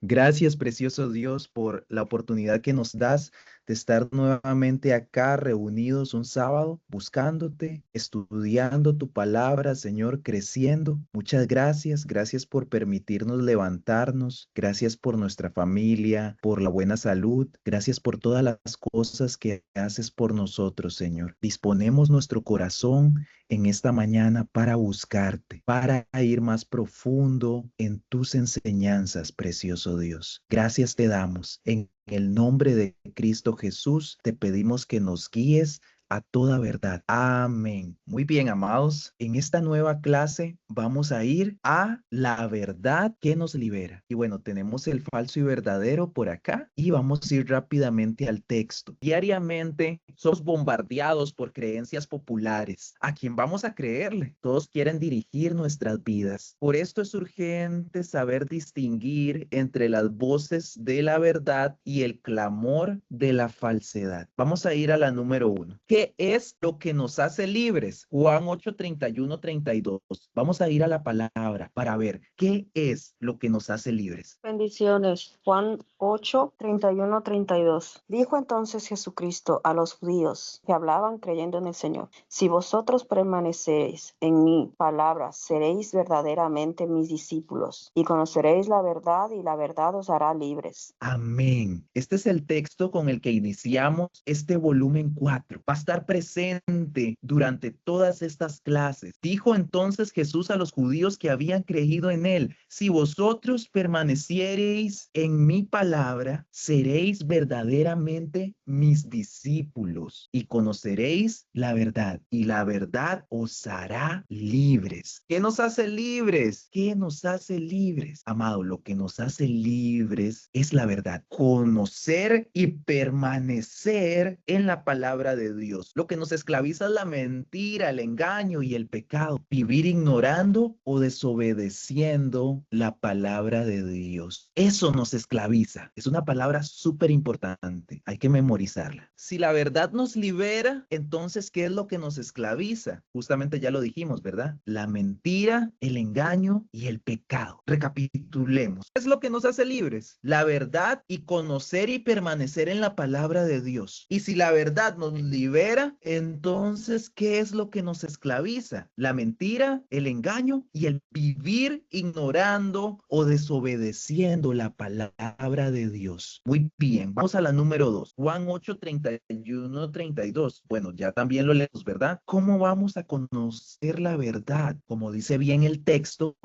Gracias, precioso Dios, por la oportunidad que nos das de estar nuevamente acá reunidos un sábado, buscándote, estudiando tu palabra, Señor, creciendo. Muchas gracias, gracias por permitirnos levantarnos, gracias por nuestra familia, por la buena salud, gracias por todas las cosas que haces por nosotros, Señor. Disponemos nuestro corazón en esta mañana para buscarte, para ir más profundo en tus enseñanzas, precioso Dios. Gracias te damos. En el nombre de Cristo Jesús, te pedimos que nos guíes a toda verdad. Amén. Muy bien, amados. En esta nueva clase vamos a ir a la verdad que nos libera. Y bueno, tenemos el falso y verdadero por acá y vamos a ir rápidamente al texto. Diariamente somos bombardeados por creencias populares. ¿A quién vamos a creerle? Todos quieren dirigir nuestras vidas. Por esto es urgente saber distinguir entre las voces de la verdad y el clamor de la falsedad. Vamos a ir a la número 1. ¿Qué es lo que nos hace libres? Juan 8, 31, 32. Vamos a ir a la palabra para ver qué es lo que nos hace libres. Bendiciones. Juan 8, 31, 32. Dijo entonces Jesucristo a los judíos que hablaban creyendo en el Señor: si vosotros permanecéis en mi palabra, seréis verdaderamente mis discípulos y conoceréis la verdad, y la verdad os hará libres. Amén. Este es el texto con el que iniciamos este volumen 4. Va a estar presente durante todas estas clases. Dijo entonces Jesús a los judíos que habían creído en él: si vosotros permaneciereis en mi palabra, seréis verdaderamente mis discípulos y conoceréis la verdad, y la verdad os hará libres. ¿Qué nos hace libres? ¿Qué nos hace libres? Amado, lo que nos hace libres es la verdad. Conocer y permanecer en la palabra de Dios. Lo que nos esclaviza es la mentira, el engaño y el pecado. Vivir ignorando o desobedeciendo la palabra de Dios. Eso nos esclaviza. Es una palabra súper importante. Hay que memorizarla. Si la verdad nos libera, entonces, ¿qué es lo que nos esclaviza? Justamente ya lo dijimos, ¿verdad? La mentira, el engaño y el pecado. Recapitulemos. ¿Qué es lo que nos hace libres? La verdad y conocer y permanecer en la palabra de Dios. Y si la verdad nos libera, entonces, ¿qué es lo que nos esclaviza? La mentira, el engaño y el vivir ignorando o desobedeciendo la palabra de Dios. Muy bien, vamos a la número 2. Juan 8, 31, 32. Bueno, ya también lo leemos, ¿verdad? ¿Cómo vamos a conocer la verdad? Como dice bien el texto,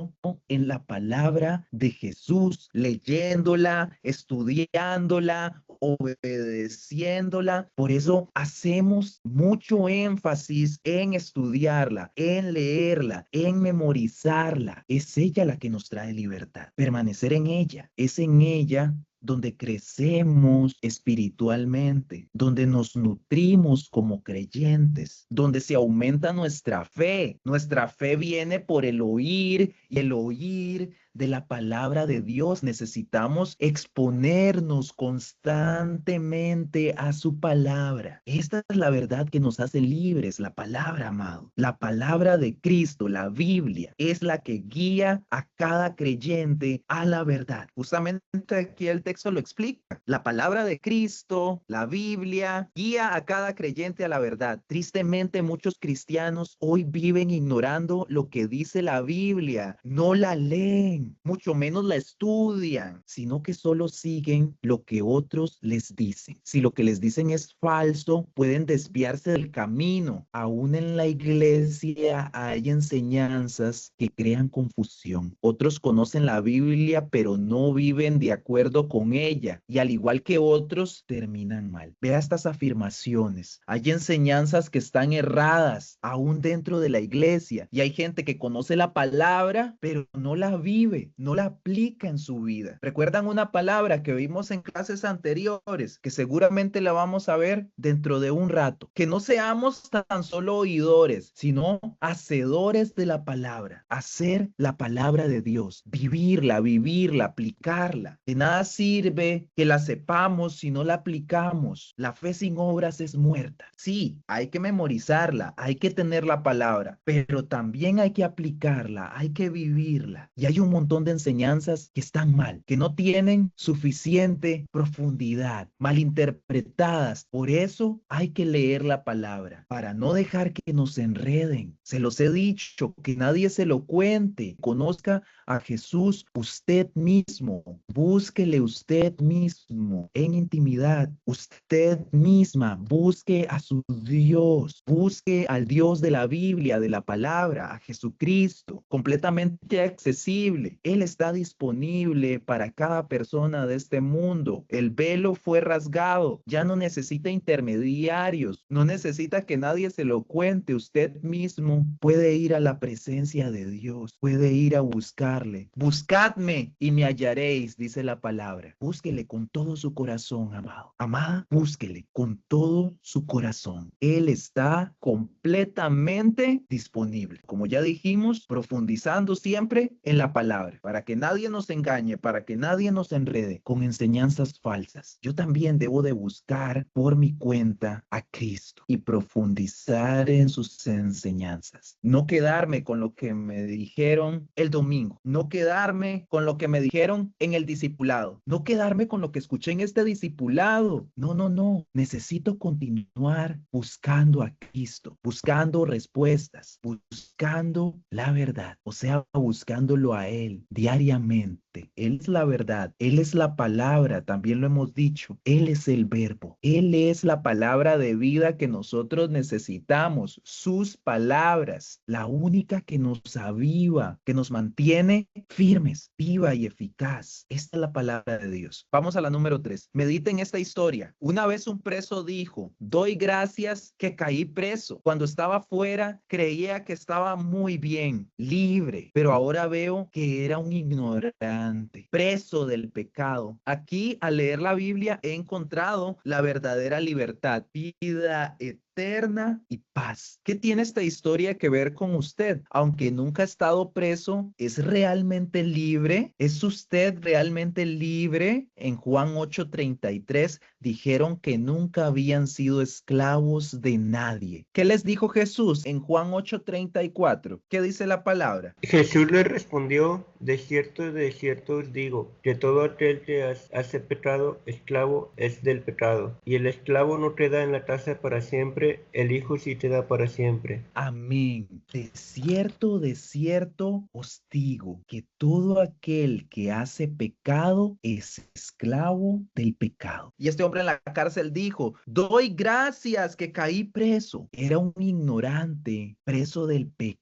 en la palabra de Jesús, leyéndola, estudiándola, obedeciéndola. Por eso hacemos mucho énfasis en estudiarla, en leerla, en memorizarla. Es ella la que nos trae libertad. Permanecer en ella. Es en ella donde crecemos espiritualmente, donde nos nutrimos como creyentes, donde se aumenta nuestra fe. Nuestra fe viene por el oír y el oír de la palabra de Dios. Necesitamos exponernos constantemente a su palabra. Esta es la verdad que nos hace libres, la palabra, amado. La palabra de Cristo, la Biblia, es la que guía a cada creyente a la verdad. Justamente aquí el texto lo explica. La palabra de Cristo, la Biblia, guía a cada creyente a la verdad. Tristemente, muchos cristianos hoy viven ignorando lo que dice la Biblia. No la leen, mucho menos la estudian, sino que solo siguen lo que otros les dicen. Si lo que les dicen es falso, pueden desviarse del camino. Aún en la iglesia hay enseñanzas que crean confusión. Otros conocen la Biblia, pero no viven de acuerdo con ella, y al igual que otros, terminan mal. Vea estas afirmaciones. Hay enseñanzas que están erradas aún dentro de la iglesia, y hay gente que conoce la palabra, pero no la vive, no la aplica en su vida. ¿Recuerdan una palabra que vimos en clases anteriores, que seguramente la vamos a ver dentro de un rato? Que no seamos tan solo oidores, sino hacedores de la palabra. Hacer la palabra de Dios, vivirla, aplicarla. De nada sirve que la sepamos si no la aplicamos. La fe sin obras es muerta. Sí, hay que memorizarla, hay que tener la palabra, pero también hay que aplicarla, hay que vivirla. Y hay un montón de enseñanzas que están mal, que no tienen suficiente profundidad, malinterpretadas. Por eso hay que leer la palabra, para no dejar que nos enreden. Se los he dicho, que nadie se lo cuente. Conozca a Jesús usted mismo. Búsquele usted mismo en intimidad. Usted misma busque a su Dios. Busque al Dios de la Biblia, de la palabra, a Jesucristo, completamente accesible. Él está disponible para cada persona de este mundo. El velo fue rasgado. Ya no necesita intermediarios. No necesita que nadie se lo cuente. Usted mismo puede ir a la presencia de Dios. Puede ir a buscarle. Buscadme y me hallaréis, dice la palabra. Búsquele con todo su corazón, amado. Amada, búsquele con todo su corazón. Él está completamente disponible. Como ya dijimos, profundizando siempre en la palabra, para que nadie nos engañe, para que nadie nos enrede con enseñanzas falsas. Yo también debo de buscar por mi cuenta a Cristo y profundizar en sus enseñanzas. No quedarme con lo que me dijeron el domingo, no quedarme con lo que me dijeron en el discipulado, no quedarme con lo que escuché en este discipulado. No, no, no. Necesito continuar buscando a Cristo, buscando respuestas, buscando la verdad, o sea, buscándolo a Él diariamente. Él es la verdad, Él es la palabra, también lo hemos dicho. Él es el verbo, Él es la palabra de vida que nosotros necesitamos, sus palabras, la única que nos aviva, que nos mantiene firmes, viva y eficaz. Esta es la palabra de Dios. Vamos a la número 3. Mediten esta historia. Una vez un preso dijo: doy gracias que caí preso. Cuando estaba fuera, creía que estaba muy bien, libre, pero ahora veo que era un ignorante, preso del pecado. Aquí, al leer la Biblia, he encontrado la verdadera libertad, vida eterna y paz. ¿Qué tiene esta historia que ver con usted? Aunque nunca ha estado preso, ¿es realmente libre? ¿Es usted realmente libre? En Juan 8:33 dijeron que nunca habían sido esclavos de nadie. ¿Qué les dijo Jesús en Juan 8:34? ¿Qué dice la palabra? Jesús le respondió: de cierto os digo, que todo aquel que hace pecado, esclavo es del pecado. Y el esclavo no queda en la casa para siempre, el Hijo sí te da para siempre. Amén. De cierto os digo que todo aquel que hace pecado es esclavo del pecado. Y este hombre en la cárcel dijo: doy gracias que caí preso. Era un ignorante, preso del pecado.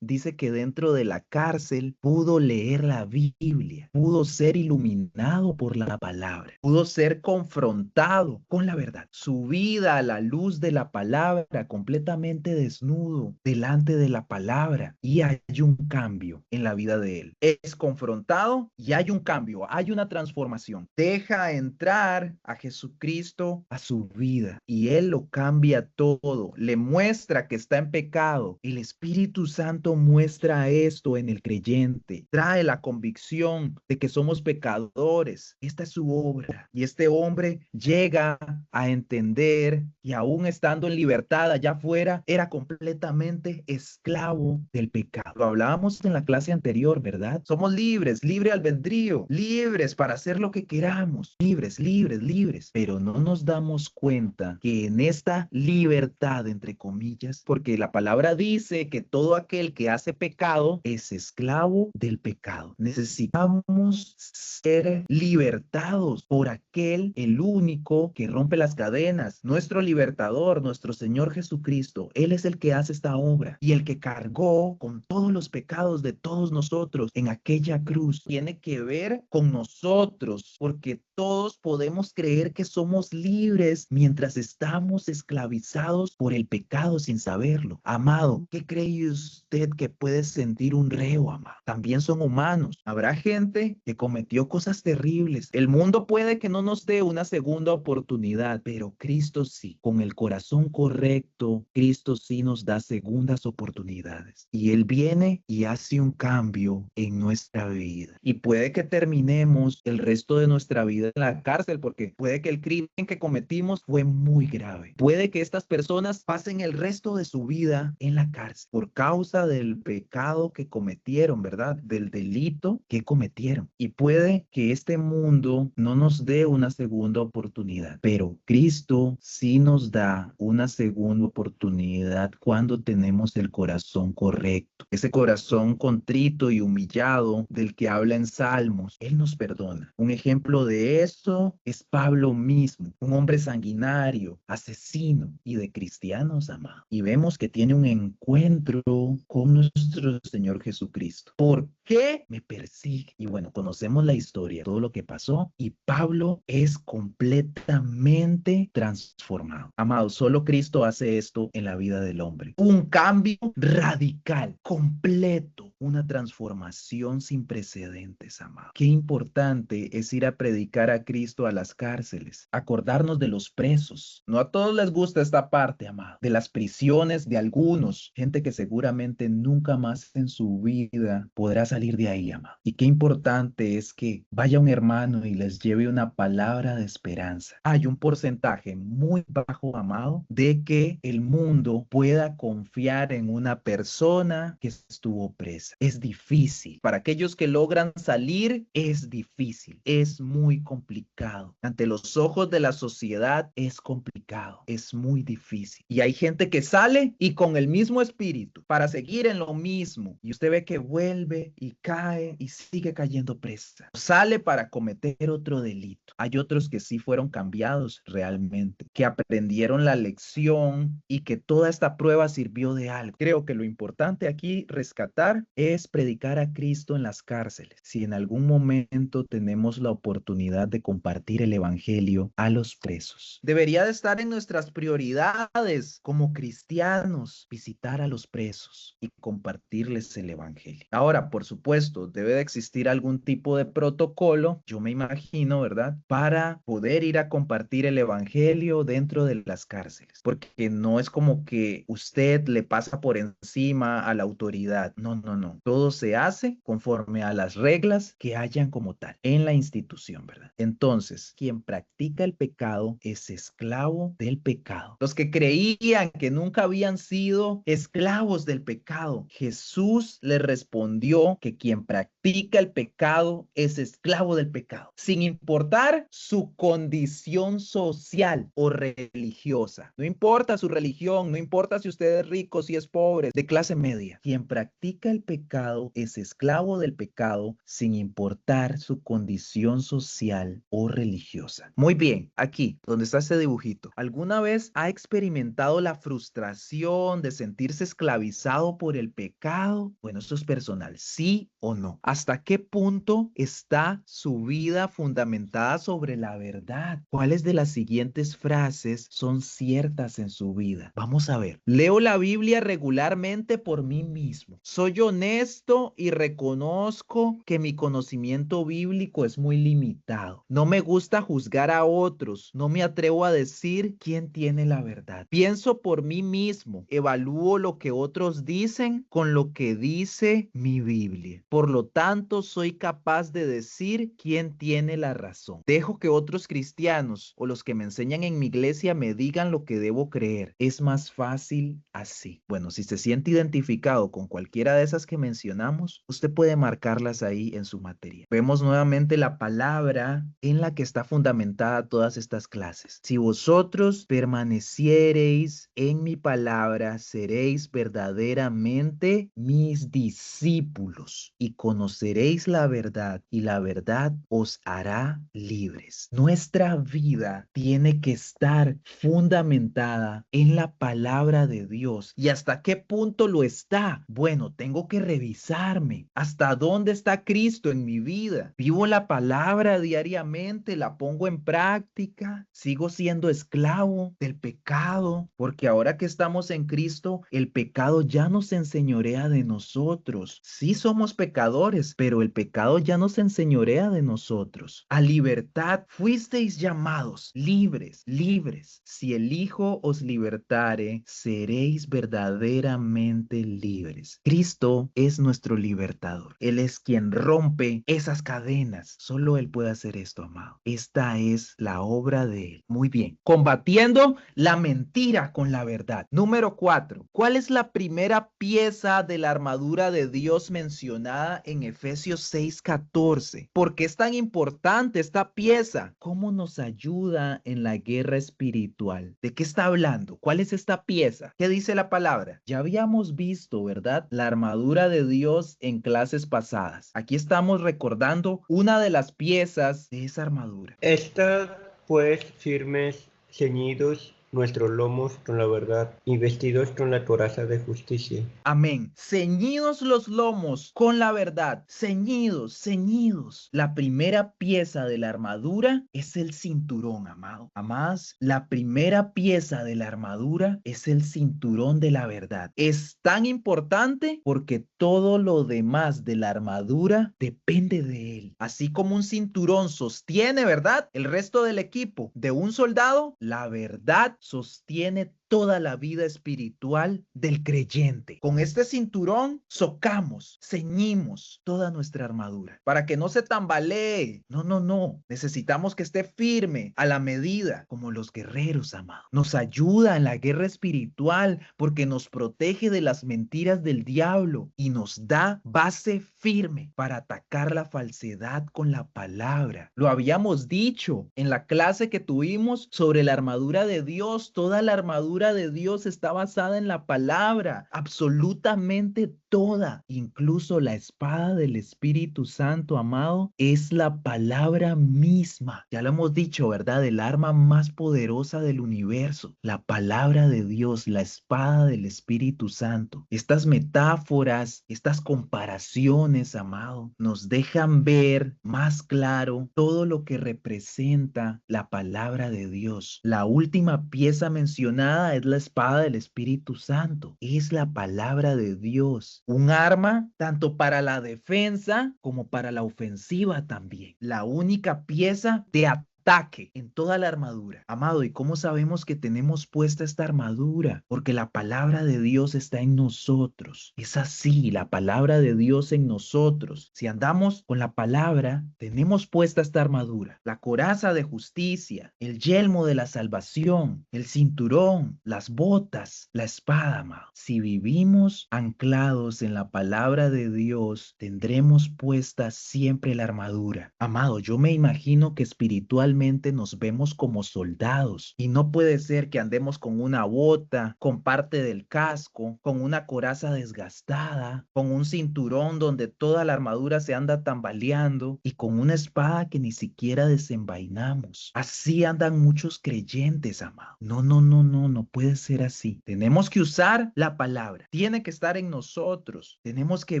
Dice que dentro de la cárcel pudo leer la Biblia, pudo ser iluminado por la palabra, pudo ser confrontado con la verdad. Su vida a la luz de la palabra, completamente desnudo delante de la palabra, y hay un cambio en la vida de él. Es confrontado y hay un cambio, hay una transformación. Deja entrar a Jesucristo a su vida y él lo cambia todo. Le muestra que está en pecado. El Espíritu Santo muestra esto en el creyente, trae la convicción de que somos pecadores. Esta es su obra y este hombre llega a entender y aún estando en libertad allá afuera, era completamente esclavo del pecado. Lo hablábamos en la clase anterior, ¿verdad? Somos libres, libre albedrío, libres para hacer lo que queramos, libres, libres, libres, pero no nos damos cuenta que en esta libertad, entre comillas, porque la palabra dice que todo aquel que hace pecado es esclavo del pecado. Necesitamos ser libertados por aquel, el único que rompe las cadenas, nuestro libertador, nuestro Señor Jesucristo. Él es el que hace esta obra y el que cargó con todos los pecados de todos nosotros en aquella cruz. Tiene que ver con nosotros, porque todos podemos creer que somos libres mientras estamos esclavizados por el pecado sin saberlo. Amado, ¿qué cree usted que puede sentir un reo, amado? También son humanos. Habrá gente que cometió cosas terribles. El mundo puede que no nos dé una segunda oportunidad, pero Cristo sí. Con el corazón correcto, Cristo sí nos da segundas oportunidades. Y Él viene y hace un cambio en nuestra vida. Y puede que terminemos el resto de nuestra vida en la cárcel, porque puede que el crimen que cometimos fue muy grave. Puede que estas personas pasen el resto de su vida en la cárcel por causa del pecado que cometieron, ¿verdad? Del delito que cometieron. Y puede que este mundo no nos dé una segunda oportunidad, pero Cristo sí nos da una segunda oportunidad cuando tenemos el corazón correcto. Ese corazón contrito y humillado del que habla en Salmos, Él nos perdona. Un ejemplo de eso es Pablo mismo, un hombre sanguinario, asesino y de cristianos, amado. Y vemos que tiene un encuentro con nuestro Señor Jesucristo. ¿Por qué me persigue? Y bueno, conocemos la historia, todo lo que pasó, y Pablo es completamente transformado. Amado, solo Cristo hace esto en la vida del hombre. Un cambio radical, completo, una transformación sin precedentes, amado. Qué importante es ir a predicar a Cristo a las cárceles, acordarnos de los presos. No a todos les gusta esta parte, amado, de las prisiones de algunos, gente que seguramente nunca más en su vida podrá salir de ahí, amado. Y qué importante es que vaya un hermano y les lleve una palabra de esperanza. Hay un porcentaje muy bajo, amado, de que el mundo pueda confiar en una persona que estuvo presa. Es difícil. Para aquellos que logran salir, es difícil. Es muy complicado. Ante los ojos de la sociedad, es complicado. Es muy difícil. Y hay gente que sale y con el mismo espíritu para seguir en lo mismo. Y usted ve que vuelve y cae y sigue cayendo presa. Sale para cometer otro delito. Hay otros que sí fueron cambiados realmente, que aprendieron la lección y que toda esta prueba sirvió de algo. Creo que lo importante aquí rescatar es predicar a Cristo en las cárceles. Si en algún momento tenemos la oportunidad de compartir el evangelio a los presos, debería de estar en nuestras prioridades como cristianos, visitar a los presos y compartirles el evangelio. Ahora, por supuesto, debe de existir algún tipo de protocolo, yo me imagino, ¿verdad?, para poder ir a compartir el evangelio dentro de las cárceles, porque no es como que usted le pasa por encima a la autoridad. No, no, no. Todo se hace conforme a las reglas que hayan como tal en la institución, ¿verdad? Entonces, quien practica el pecado es esclavo del pecado. Los que creían que nunca habían sido esclavos del pecado, Jesús les respondió que quien practica el pecado es esclavo del pecado, sin importar su condición social o religiosa. No importa su religión, no importa si usted es rico, si es pobre, de clase media. Quien practica el pecado es esclavo del pecado sin importar su condición social o religiosa. Muy bien, aquí, donde está este dibujito. ¿Alguna vez ha experimentado la frustración de sentirse esclavizado por el pecado? Bueno, eso es personal, ¿sí o no? ¿Hasta qué punto está su vida fundamentada sobre la verdad? ¿Cuáles de las siguientes frases son ciertas en su vida? Vamos a ver. Leo la Biblia regularmente por mí mismo. Soy honesto y reconozco que mi conocimiento bíblico es muy limitado. No me gusta juzgar a otros. No me atrevo a decir quién tiene la verdad. Pienso por mí mismo. Evalúo lo que otros dicen con lo que dice mi Biblia. Por lo tanto, soy capaz de decir quién tiene la razón. Dejo que otros cristianos o los que me enseñan en mi iglesia me digan lo que debo creer. Es más fácil así. Bueno, si se siente identificado con cualquiera de esas que mencionamos, usted puede marcarlas ahí en su materia. Vemos nuevamente la palabra en la que está fundamentada todas estas clases. Si vosotros permaneciereis en mi palabra, seréis verdaderamente mis discípulos y conoceréis la verdad y la verdad os hará libres. Nuestra vida tiene que estar fundamentada en la palabra de Dios. ¿Y hasta qué punto lo está? Bueno, tengo que revisarme. ¿Hasta dónde está Cristo en mi vida? ¿Vivo la palabra diariamente? ¿La pongo en práctica? ¿Sigo siendo esclavo del pecado? Porque ahora que estamos en Cristo, el pecado ya no se enseñorea de nosotros. Sí somos pecadores, pero el pecado ya no se enseñorea de nosotros. A libertad fuisteis llamados, libres, libres. Si el Hijo os libertare, seréis verdaderamente libres. Cristo es nuestro libertador. Él es quien rompe esas cadenas. Solo Él puede hacer esto, amado. Esta es la obra de Él. Muy bien. Combatiendo la mentira con la verdad. Número 4. ¿Cuál es la primera pieza de la armadura de Dios mencionada en Efesios 6:14? ¿Por qué es tan importante esta pieza? ¿Cómo nos ayuda en la guerra espiritual? ¿De qué está hablando? ¿Cuál es esta pieza? ¿Qué dice la palabra? Ya habíamos visto, ¿verdad? La armadura de Dios en clases pasadas. Aquí estamos recordando una de las piezas de esa armadura. Estad pues firmes, ceñidos nuestros lomos con la verdad y vestidos con la coraza de justicia. Amén. Ceñidos los lomos con la verdad. Ceñidos, ceñidos. La primera pieza de la armadura es el cinturón, amado. Amadas, la primera pieza de la armadura es el cinturón de la verdad. Es tan importante porque todo lo demás de la armadura depende de él. Así como un cinturón sostiene, ¿verdad?, el resto del equipo de un soldado, la verdad sostiene toda la vida espiritual del creyente. Con este cinturón socamos, ceñimos toda nuestra armadura para que no se tambalee. No. Necesitamos que esté firme a la medida, como los guerreros, amados. Nos ayuda en la guerra espiritual porque nos protege de las mentiras del diablo y nos da base firme para atacar la falsedad con la palabra. Lo habíamos dicho en la clase que tuvimos sobre la armadura de Dios. Toda la armadura de Dios está basada en la palabra, absolutamente toda, incluso la espada del Espíritu Santo, amado, es la palabra misma. Ya lo hemos dicho, ¿verdad? El arma más poderosa del universo, la palabra de Dios, la espada del Espíritu Santo. Estas metáforas, estas comparaciones, amado, nos dejan ver más claro todo lo que representa la palabra de Dios. La última pieza mencionada es la espada del Espíritu Santo. Es la palabra de Dios. Un arma tanto para la defensa como para la ofensiva también. La única pieza de ataque en toda la armadura. Amado, ¿y cómo sabemos que tenemos puesta esta armadura? Porque la palabra de Dios está en nosotros. Es así, la palabra de Dios en nosotros. Si andamos con la palabra, tenemos puesta esta armadura. La coraza de justicia, el yelmo de la salvación, el cinturón, las botas, la espada, amado. Si vivimos anclados en la palabra de Dios, tendremos puesta siempre la armadura. Amado, yo me imagino que espiritualmente nos vemos como soldados y no puede ser que andemos con una bota, con parte del casco, con una coraza desgastada, con un cinturón donde toda la armadura se anda tambaleando y con una espada que ni siquiera desenvainamos. Así andan muchos creyentes, amado. No puede ser así. Tenemos que usar la palabra, tiene que estar en nosotros, tenemos que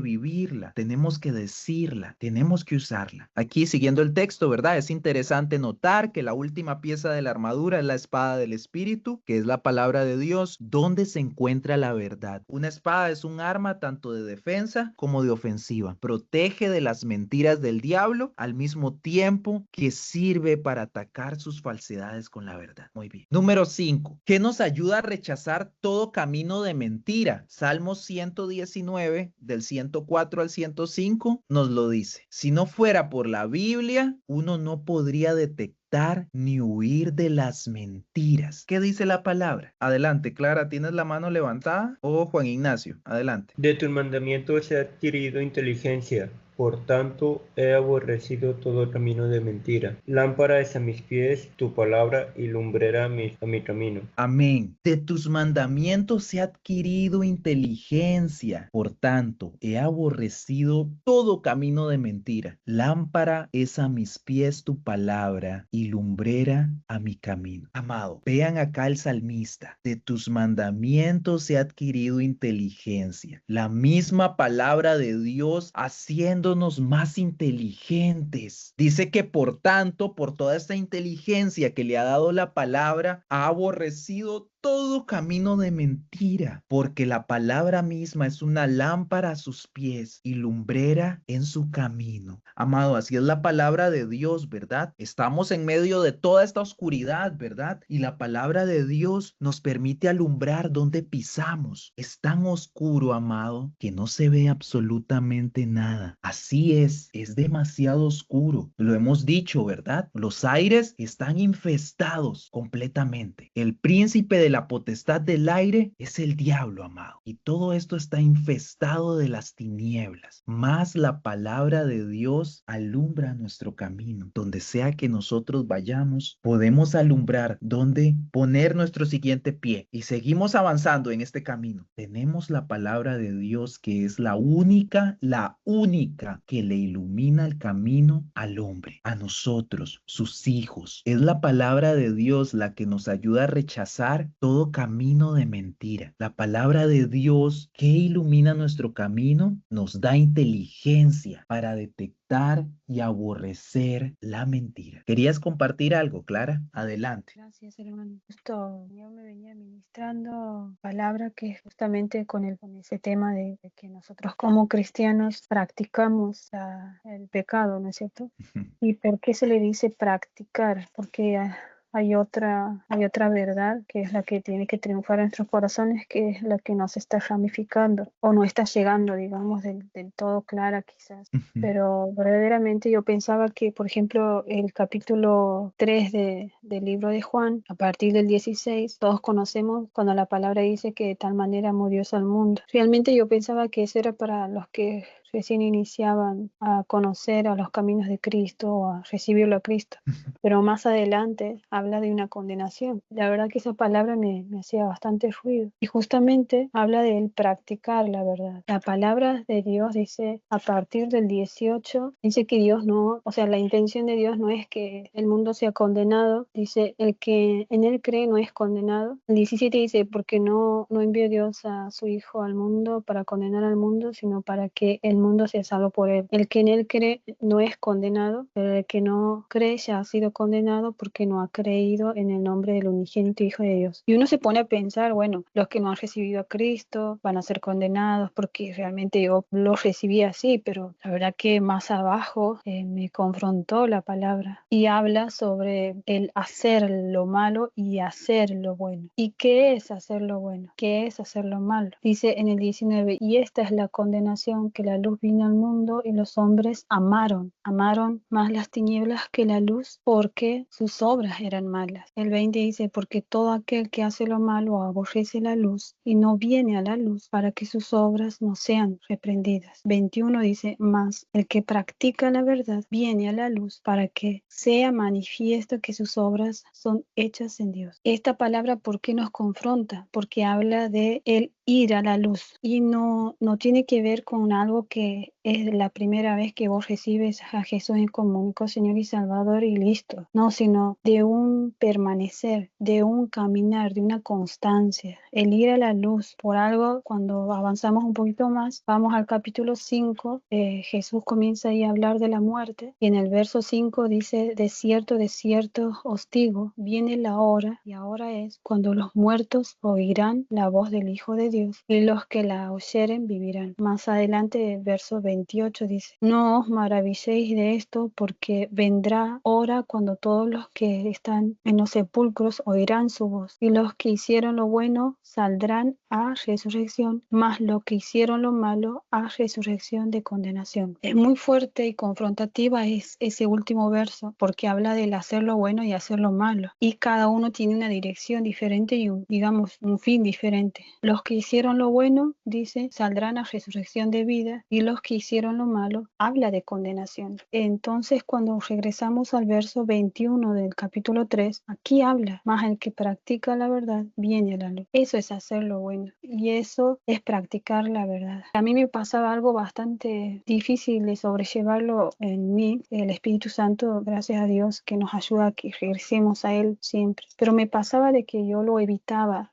vivirla, tenemos que decirla, tenemos que usarla. Aquí siguiendo el texto, ¿verdad? Es interesante notar que la última pieza de la armadura es la espada del Espíritu, que es la palabra de Dios, donde se encuentra la verdad. Una espada es un arma tanto de defensa como de ofensiva. Protege de las mentiras del diablo al mismo tiempo que sirve para atacar sus falsedades con la verdad. Muy bien. Número 5. ¿Qué nos ayuda a rechazar todo camino de mentira? Salmos 119, del 104 al 105, nos lo dice. Si no fuera por la Biblia, uno no podría detectar ni huir de las mentiras. ¿Qué dice la palabra? Adelante, Clara, ¿tienes la mano levantada? O Juan Ignacio, adelante. De tus mandamientos he adquirido inteligencia. Por tanto, he aborrecido todo camino de mentira. Lámpara es a mis pies tu palabra y lumbrera a mi camino. Amén. De tus mandamientos he adquirido inteligencia. Por tanto, he aborrecido todo camino de mentira. Lámpara es a mis pies tu palabra y lumbrera a mi camino. Amado, vean acá el salmista. De tus mandamientos he adquirido inteligencia. La misma palabra de Dios haciéndonos más inteligentes. Dice que por tanto, por toda esta inteligencia que le ha dado la palabra, ha aborrecido todo camino de mentira, porque la palabra misma es una lámpara a sus pies y lumbrera en su camino. Amado, así es la palabra de Dios, ¿verdad? Estamos en medio de toda esta oscuridad, ¿verdad? Y la palabra de Dios nos permite alumbrar donde pisamos. Es tan oscuro, amado, que no se ve absolutamente nada. Así es demasiado oscuro. Lo hemos dicho, ¿verdad? Los aires están infestados completamente. El príncipe de la potestad del aire es el diablo, amado. Y todo esto está infestado de las tinieblas. Más la palabra de Dios alumbra nuestro camino. Donde sea que nosotros vayamos, podemos alumbrar dónde poner nuestro siguiente pie. Y seguimos avanzando en este camino. Tenemos la palabra de Dios que es la única que le ilumina el camino al hombre, a nosotros, sus hijos. Es la palabra de Dios la que nos ayuda a rechazar todo camino de mentira. La palabra de Dios que ilumina nuestro camino nos da inteligencia para detectar y aborrecer la mentira. ¿Querías compartir algo, Clara? Adelante. Gracias, hermano. Justo yo me venía ministrando palabra que es justamente con ese tema de que nosotros como cristianos practicamos el pecado, ¿no es cierto? ¿Y por qué se le dice practicar? Porque hay otra verdad que es la que tiene que triunfar en nuestros corazones, que es la que nos está ramificando o no está llegando, digamos, del todo clara quizás. Pero verdaderamente yo pensaba que, por ejemplo, el capítulo 3 del libro de Juan, a partir del 16, todos conocemos cuando la palabra dice que de tal manera amó Dios al mundo. Realmente yo pensaba que eso era para los que recién iniciaban a conocer a los caminos de Cristo o a recibirlo a Cristo. Pero más adelante habla de una condenación. La verdad que esa palabra me hacía bastante ruido. Y justamente habla de él practicar la verdad. La palabra de Dios dice, a partir del 18, dice que Dios no, o sea, la intención de Dios no es que el mundo sea condenado. Dice, el que en él cree no es condenado. El 17 dice, porque no envió Dios a su Hijo al mundo para condenar al mundo, sino para que el mundo sea salvo por él. El que en él cree no es condenado, pero el que no cree ya ha sido condenado porque no ha creído en el nombre del unigénito Hijo de Dios. Y uno se pone a pensar, bueno, los que no han recibido a Cristo van a ser condenados porque realmente yo lo recibí así, pero la verdad que más abajo me confrontó la palabra y habla sobre el hacer lo malo y hacer lo bueno. ¿Y qué es hacer lo bueno? ¿Qué es hacer lo malo? Dice en el 19, y esta es la condenación, que la luz vino al mundo y los hombres amaron más las tinieblas que la luz porque sus obras eran malas. El 20 dice, porque todo aquel que hace lo malo aborrece la luz y no viene a la luz para que sus obras no sean reprendidas. 21 dice, mas el que practica la verdad viene a la luz para que sea manifiesto que sus obras son hechas en Dios. Esta palabra, ¿por qué nos confronta? Porque habla de el ir a la luz y no tiene que ver con algo que es la primera vez que vos recibes a Jesús en común con Señor y Salvador y listo, no, sino de un permanecer, de un caminar, de una constancia, el ir a la luz. Por algo, cuando avanzamos un poquito más, vamos al capítulo 5, Jesús comienza ahí a hablar de la muerte y en el verso 5 dice, de cierto os digo, viene la hora y ahora es cuando los muertos oirán la voz del Hijo de Dios y los que la oyeren vivirán. Más adelante, verso 28 dice, no os maravilléis de esto porque vendrá hora cuando todos los que están en los sepulcros oirán su voz y los que hicieron lo bueno saldrán a resurrección, mas los que hicieron lo malo a resurrección de condenación. Es muy fuerte y confrontativa es ese último verso porque habla del hacer lo bueno y hacer lo malo y cada uno tiene una dirección diferente y digamos un fin diferente. Los que hicieron lo bueno, dice, saldrán a resurrección de vida y los que hicieron lo malo, habla de condenación. Entonces, cuando regresamos al verso 21 del capítulo 3, aquí habla, más el que practica la verdad viene a la luz. Eso es hacer lo bueno y eso es practicar la verdad. A mí me pasaba algo bastante difícil de sobrellevarlo en mí, el Espíritu Santo, gracias a Dios, que nos ayuda a que regresemos a Él siempre. Pero me pasaba de que yo lo evitaba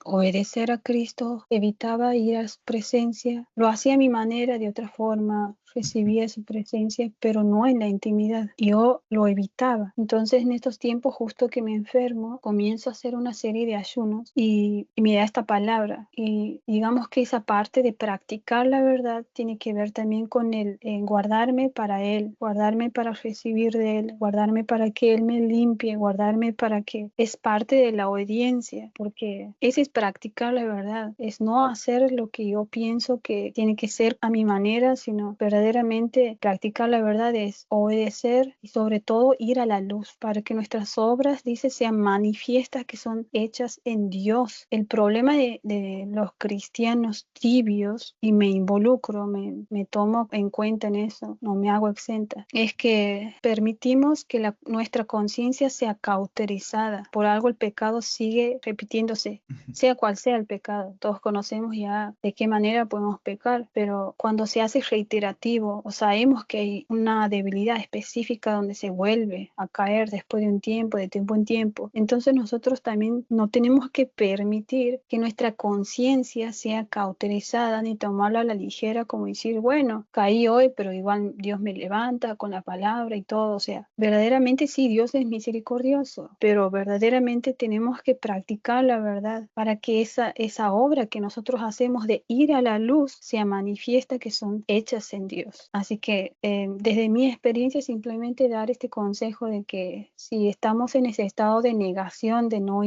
obedecer a Cristo, evitaba ir a su presencia, lo hacía a mi manera, de otra forma, recibía su presencia, pero no en la intimidad. Yo lo evitaba. Entonces, en estos tiempos, justo que me enfermo, comienzo a hacer una serie de ayunos y me da esta palabra. Y digamos que esa parte de practicar la verdad tiene que ver también con el guardarme para Él, guardarme para recibir de Él, guardarme para que Él me limpie, guardarme para que es parte de la obediencia, porque ese es practicar la verdad, es no hacer lo que yo pienso que tiene que ser a mi manera, sino verdaderamente practicar la verdad es obedecer y sobre todo ir a la luz para que nuestras obras, dice, sean manifiestas que son hechas en Dios. El problema de los cristianos tibios, y me involucro, me tomo en cuenta en eso, no me hago exenta, es que permitimos que nuestra conciencia sea cauterizada. Por algo el pecado sigue repitiéndose, sea cual sea el pecado. Todos conocemos ya de qué manera podemos pecar, pero cuando se hace reiterativo o sabemos que hay una debilidad específica donde se vuelve a caer después de un tiempo, de tiempo en tiempo, entonces nosotros también no tenemos que permitir que nuestra conciencia sea cauterizada ni tomarla a la ligera como decir, bueno, caí hoy, pero igual Dios me levanta con la palabra y todo. O sea, verdaderamente sí, Dios es misericordioso, pero verdaderamente tenemos que practicar la verdad para que esa obra que nosotros hacemos de ir a la luz sea manifiesta que son hechas en Dios. Así que desde mi experiencia simplemente dar este consejo de que si estamos en ese estado de negación, de no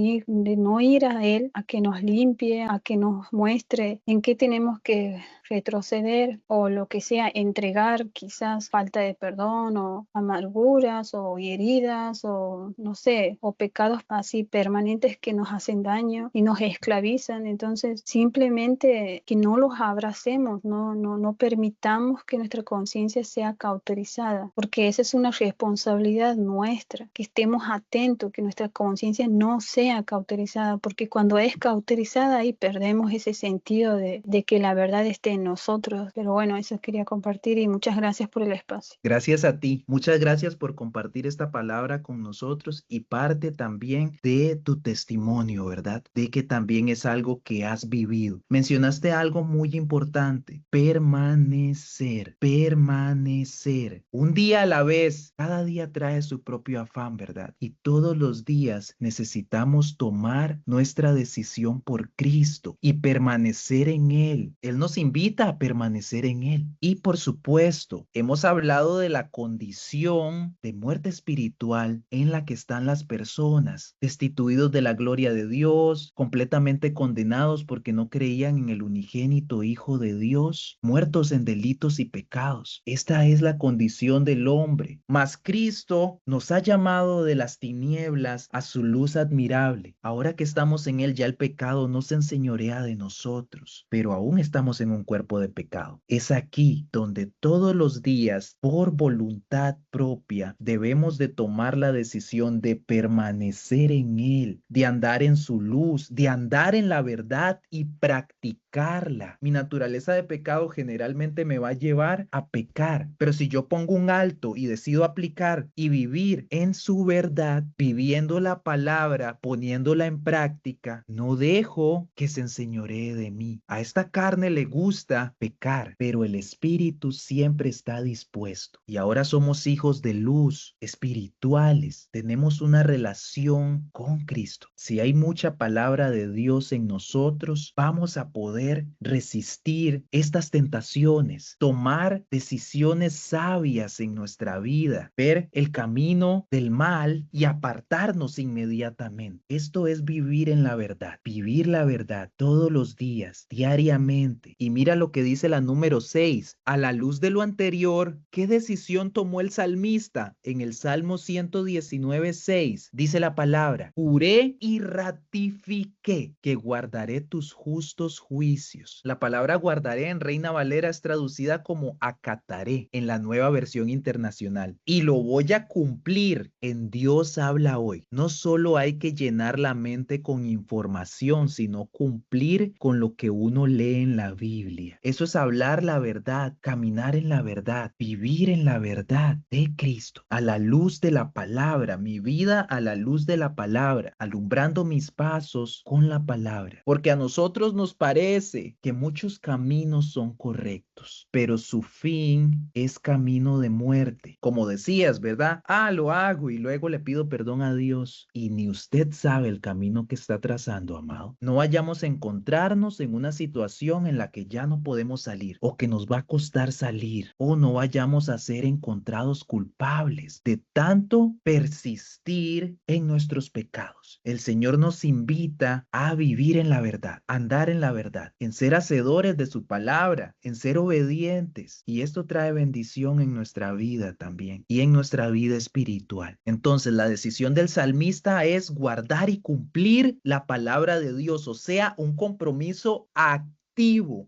ir a Él, a que nos limpie, a que nos muestre en qué tenemos que retroceder o lo que sea, entregar quizás falta de perdón o amarguras o heridas o no sé, o pecados así permanentes que nos hacen daño y nos esclavizan. Entonces simplemente que no los abracemos, no permitamos que nuestra conciencia sea cauterizada, porque esa es una responsabilidad nuestra, que estemos atentos, que nuestra conciencia no sea cauterizada, porque cuando es cauterizada ahí perdemos ese sentido de que la verdad esté en nosotros. Pero bueno, eso quería compartir y muchas gracias por el espacio. Gracias a ti. Muchas gracias por compartir esta palabra con nosotros y parte también de tu testimonio, ¿verdad? De que también es algo que has vivido. Mencionaste algo muy importante, permanecer, permanecer. Un día a la vez, cada día trae su propio afán, ¿verdad? Y todos los días necesitamos tomar nuestra decisión por Cristo y permanecer en Él. Él nos invita a permanecer en Él. Y por supuesto, hemos hablado de la condición de muerte espiritual en la que están las personas, destituidos de la gloria de Dios, completamente condenados porque no creían en el unigénito Hijo de Dios, muertos en delitos y pecados. Esta es la condición del hombre. Mas Cristo nos ha llamado de las tinieblas a su luz admirable. Ahora que estamos en Él, ya el pecado no se enseñorea de nosotros, pero aún estamos en un cuerpo de pecado. Es aquí donde todos los días, por voluntad propia, debemos de tomar la decisión de permanecer en Él, de andar en su luz, de andar en la verdad y practicarla. Mi naturaleza de pecado generalmente me va a llevar a pecar, pero si yo pongo un alto y decido aplicar y vivir en su verdad, viviendo la palabra, poniéndola en práctica, no dejo que se enseñoree de mí. A esta carne le gusta pecar, pero el espíritu siempre está dispuesto. Y ahora somos hijos de luz, espirituales. Tenemos una relación con Cristo. Si hay mucha palabra de Dios en nosotros, vamos a poder resistir estas tentaciones, tomar decisiones sabias en nuestra vida, ver el camino del mal y apartarnos inmediatamente. Esto es vivir en la verdad, vivir la verdad todos los días, diariamente. Y mira lo que dice la número 6. A la luz de lo anterior, ¿qué decisión tomó el salmista? En el Salmo 119:6 dice la palabra: juré y ratifiqué que guardaré tus justos juicios. La palabra guardaré en Reina Valera es traducida como acataré en la Nueva Versión Internacional. Y lo voy a cumplir. En Dios habla hoy. No solo hay que llenar la mente con información, sino cumplir con lo que uno lee en la Biblia. Biblia. Eso es hablar la verdad, caminar en la verdad, vivir en la verdad de Cristo, a la luz de la palabra, mi vida a la luz de la palabra, alumbrando mis pasos con la palabra. Porque a nosotros nos parece que muchos caminos son correctos, pero su fin es camino de muerte. Como decías, ¿verdad? Lo hago y luego le pido perdón a Dios. Y ni usted sabe el camino que está trazando, amado. No vayamos a encontrarnos en una situación en la que ya no podemos salir o que nos va a costar salir, o no vayamos a ser encontrados culpables de tanto persistir en nuestros pecados. El Señor nos invita a vivir en la verdad, a andar en la verdad, en ser hacedores de su palabra, en ser obedientes. Y esto trae bendición en nuestra vida también y en nuestra vida espiritual. Entonces, la decisión del salmista es guardar y cumplir la palabra de Dios, o sea, un compromiso activo,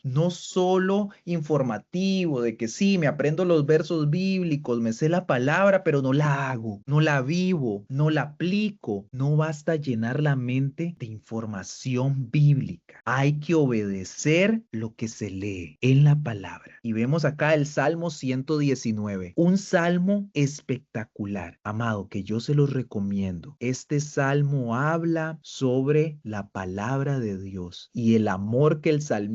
no solo informativo, de que sí, me aprendo los versos bíblicos, me sé la palabra, pero no la hago, no la vivo, no la aplico. No basta llenar la mente de información bíblica. Hay que obedecer lo que se lee en la palabra. Y vemos acá el Salmo 119, un salmo espectacular, amado, que yo se los recomiendo. Este salmo habla sobre la palabra de Dios y el amor que el salmista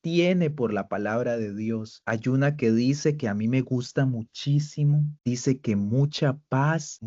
tiene por la palabra de Dios. Hay una que dice que a mí me gusta muchísimo. Dice que mucha paz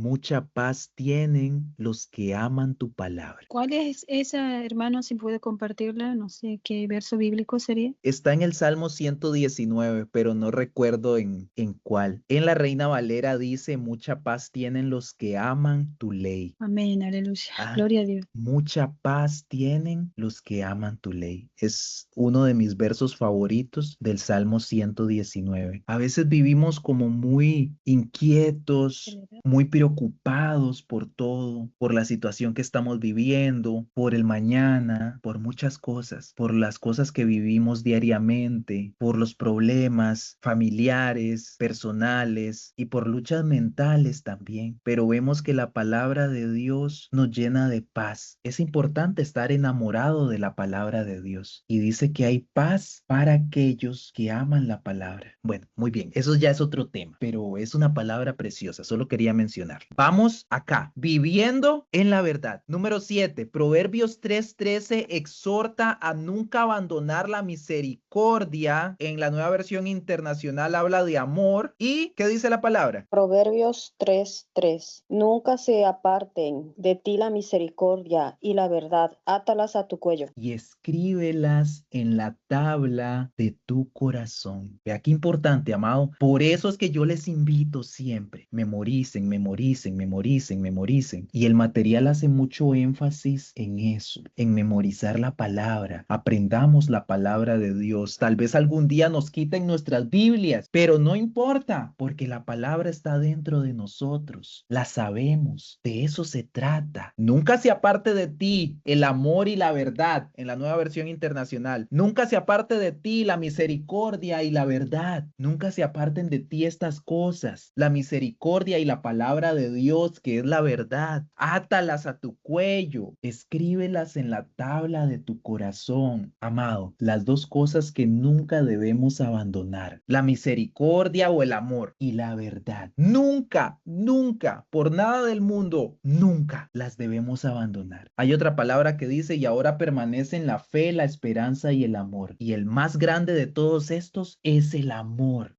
tienen los que aman tu palabra. ¿Cuál es esa, hermano, si puede compartirla? No sé qué verso bíblico sería. Está en el Salmo 119, pero no recuerdo en cuál. En la Reina Valera dice, mucha paz tienen los que aman tu ley. Amén, aleluya. Gloria a Dios. Mucha paz tienen los que aman tu ley. Es uno de mis versos favoritos del Salmo 119. A veces vivimos como muy inquietos, muy preocupados por todo, por la situación que estamos viviendo, por el mañana, por muchas cosas, por las cosas que vivimos diariamente, por los problemas familiares, personales y por luchas mentales también. Pero vemos que la palabra de Dios nos llena de paz. Es importante estar enamorado de la palabra de Dios. Y dice que hay paz para aquellos que aman la palabra. Bueno, muy bien, eso ya es otro tema, pero es una palabra preciosa, solo quería mencionar. Vamos acá, viviendo en la verdad. Número 7, Proverbios 3:13 exhorta a nunca abandonar la misericordia. En la Nueva Versión Internacional habla de amor. ¿Y qué dice la palabra? Proverbios 3:3. Nunca se aparten de ti la misericordia y la verdad, átalas a tu cuello. Y escríbelas en la tabla de tu corazón. Vea qué importante, amado. Por eso es que yo les invito siempre, memoricen, memoricen, memoricen, memoricen. Y el material hace mucho énfasis en eso, en memorizar la palabra. Aprendamos la palabra de Dios. Tal vez algún día nos quiten nuestras Biblias, pero no importa, porque la palabra está dentro de nosotros. La sabemos. De eso se trata. Nunca se aparte de ti el amor y la verdad. En la Nueva Versión Internacional. Nunca se aparte de ti la misericordia y la verdad. Nunca se aparten de ti estas cosas. La misericordia y la palabra de Dios, que es la verdad. Átalas a tu cuello. Escríbelas en la tabla de tu corazón. Amado, las dos cosas que nunca debemos abandonar. La misericordia o el amor y la verdad. Nunca, nunca, por nada del mundo, nunca las debemos abandonar. Hay otra palabra que dice, y ahora permanecen la fe, la esperanza y el amor. Y el más grande de todos estos es el amor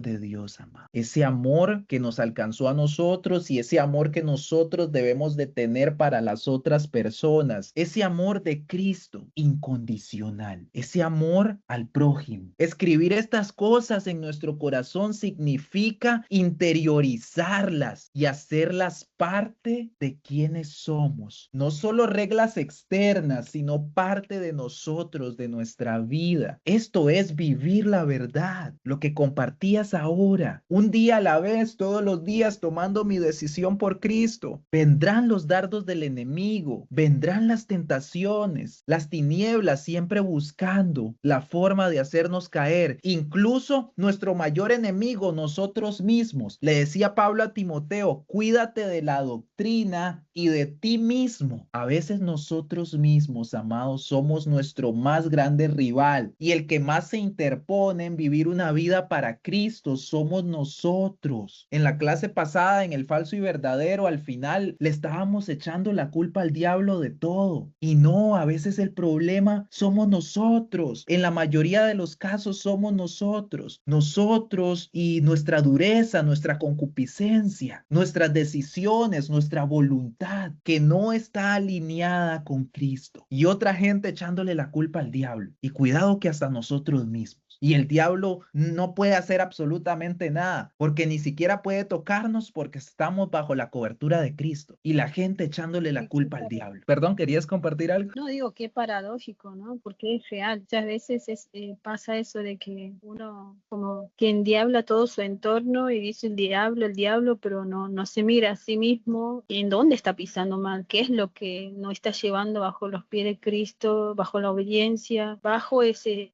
de Dios, amado. Ese amor que nos alcanzó a nosotros y ese amor que nosotros debemos de tener para las otras personas. Ese amor de Cristo incondicional. Ese amor al prójimo. Escribir estas cosas en nuestro corazón significa interiorizarlas y hacerlas parte de quienes somos. No solo reglas externas, sino parte de nosotros, de nuestra nuestra vida. Esto es vivir la verdad, lo que compartías ahora, un día a la vez, todos los días tomando mi decisión por Cristo. Vendrán los dardos del enemigo, vendrán las tentaciones, las tinieblas siempre buscando la forma de hacernos caer, incluso nuestro mayor enemigo, nosotros mismos. Le decía Pablo a Timoteo, cuídate de la doctrina y de ti mismo. A veces nosotros mismos, amados, somos nuestro más grande rival, y el que más se interpone en vivir una vida para Cristo somos nosotros. En la clase pasada, en el falso y verdadero, al final le estábamos echando la culpa al diablo de todo. Y no, a veces el problema somos nosotros. En la mayoría de los casos somos nosotros. Nosotros y nuestra dureza, nuestra concupiscencia, nuestras decisiones, nuestra voluntad que no está alineada con Cristo. Y otra gente echándole la culpa al diablo. Y cuidado que hasta nosotros mismos. Y el diablo no puede hacer absolutamente nada, porque ni siquiera puede tocarnos porque estamos bajo la cobertura de Cristo. Y la gente echándole la culpa al diablo. Perdón, ¿querías compartir algo? No, digo qué paradójico, ¿no? Porque es real. Muchas veces pasa eso de que uno como que endiabla todo su entorno y dice el diablo, pero no se mira a sí mismo en dónde está pisando mal, qué es lo que no está llevando bajo los pies de Cristo, bajo la obediencia, bajo ese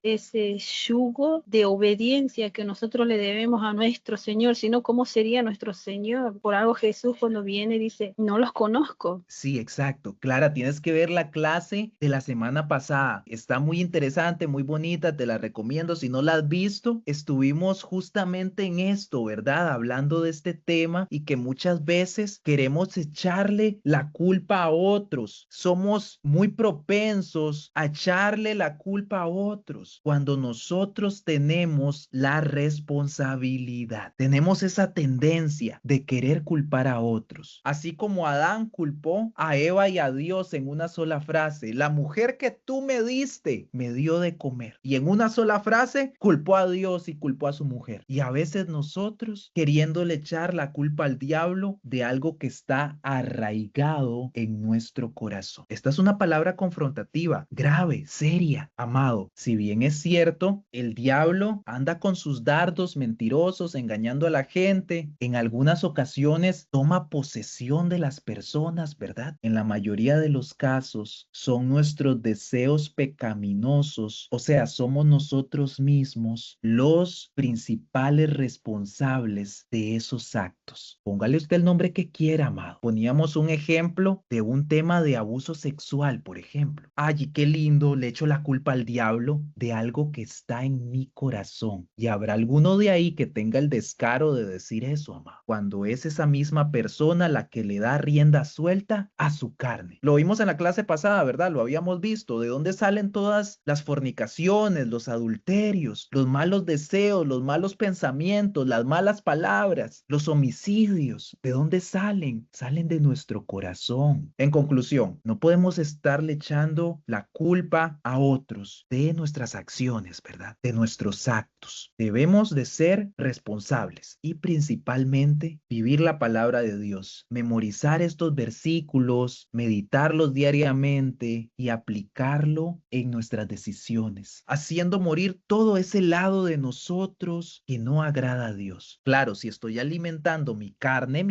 yugo de obediencia que nosotros le debemos a nuestro Señor, sino cómo sería nuestro Señor. Por algo Jesús cuando viene dice, no los conozco. Sí, exacto. Clara, tienes que ver la clase de la semana pasada. Está muy interesante, muy bonita, te la recomiendo. Si no la has visto, estuvimos justamente en esto, ¿verdad? Hablando de este tema y que muchas veces queremos echarle la culpa a otros. Somos muy propensos a echarle la culpa a otros cuando nosotros tenemos la responsabilidad. Tenemos esa tendencia de querer culpar a otros. Así como Adán culpó a Eva y a Dios en una sola frase, la mujer que tú me diste me dio de comer. Y en una sola frase culpó a Dios y culpó a su mujer. Y a veces nosotros queriéndole echar la culpa al diablo de algo que está arraigado en nuestro corazón. Esta es una palabra confrontativa, grave, seria, amado. Si bien es cierto, el diablo anda con sus dardos mentirosos engañando a la gente. En algunas ocasiones toma posesión de las personas, ¿verdad? En la mayoría de los casos son nuestros deseos pecaminosos, o sea, somos nosotros mismos los principales responsables de esos actos. Póngale usted el nombre que quiera, amado. Poníamos un ejemplo de un tema de abuso sexual, por ejemplo. Ay, qué lindo, le echo la culpa al diablo de algo que está en mi corazón. Y habrá alguno de ahí que tenga el descaro de decir eso, amado, cuando es esa misma persona la que le da rienda suelta a su carne. Lo vimos en la clase pasada, ¿verdad? Lo habíamos visto. ¿De dónde salen todas las fornicaciones, los adulterios, los malos deseos, los malos pensamientos, las malas palabras, los homicidios? ¿De dónde salen? Salen de nuestro corazón. En conclusión, no podemos estarle echando la culpa a otros de nuestras acciones, ¿verdad? De nuestros actos. Debemos de ser responsables y principalmente vivir la palabra de Dios, memorizar estos versículos, meditarlos diariamente y aplicarlo en nuestras decisiones, haciendo morir todo ese lado de nosotros que no agrada a Dios. Claro, si estoy alimentando mi carne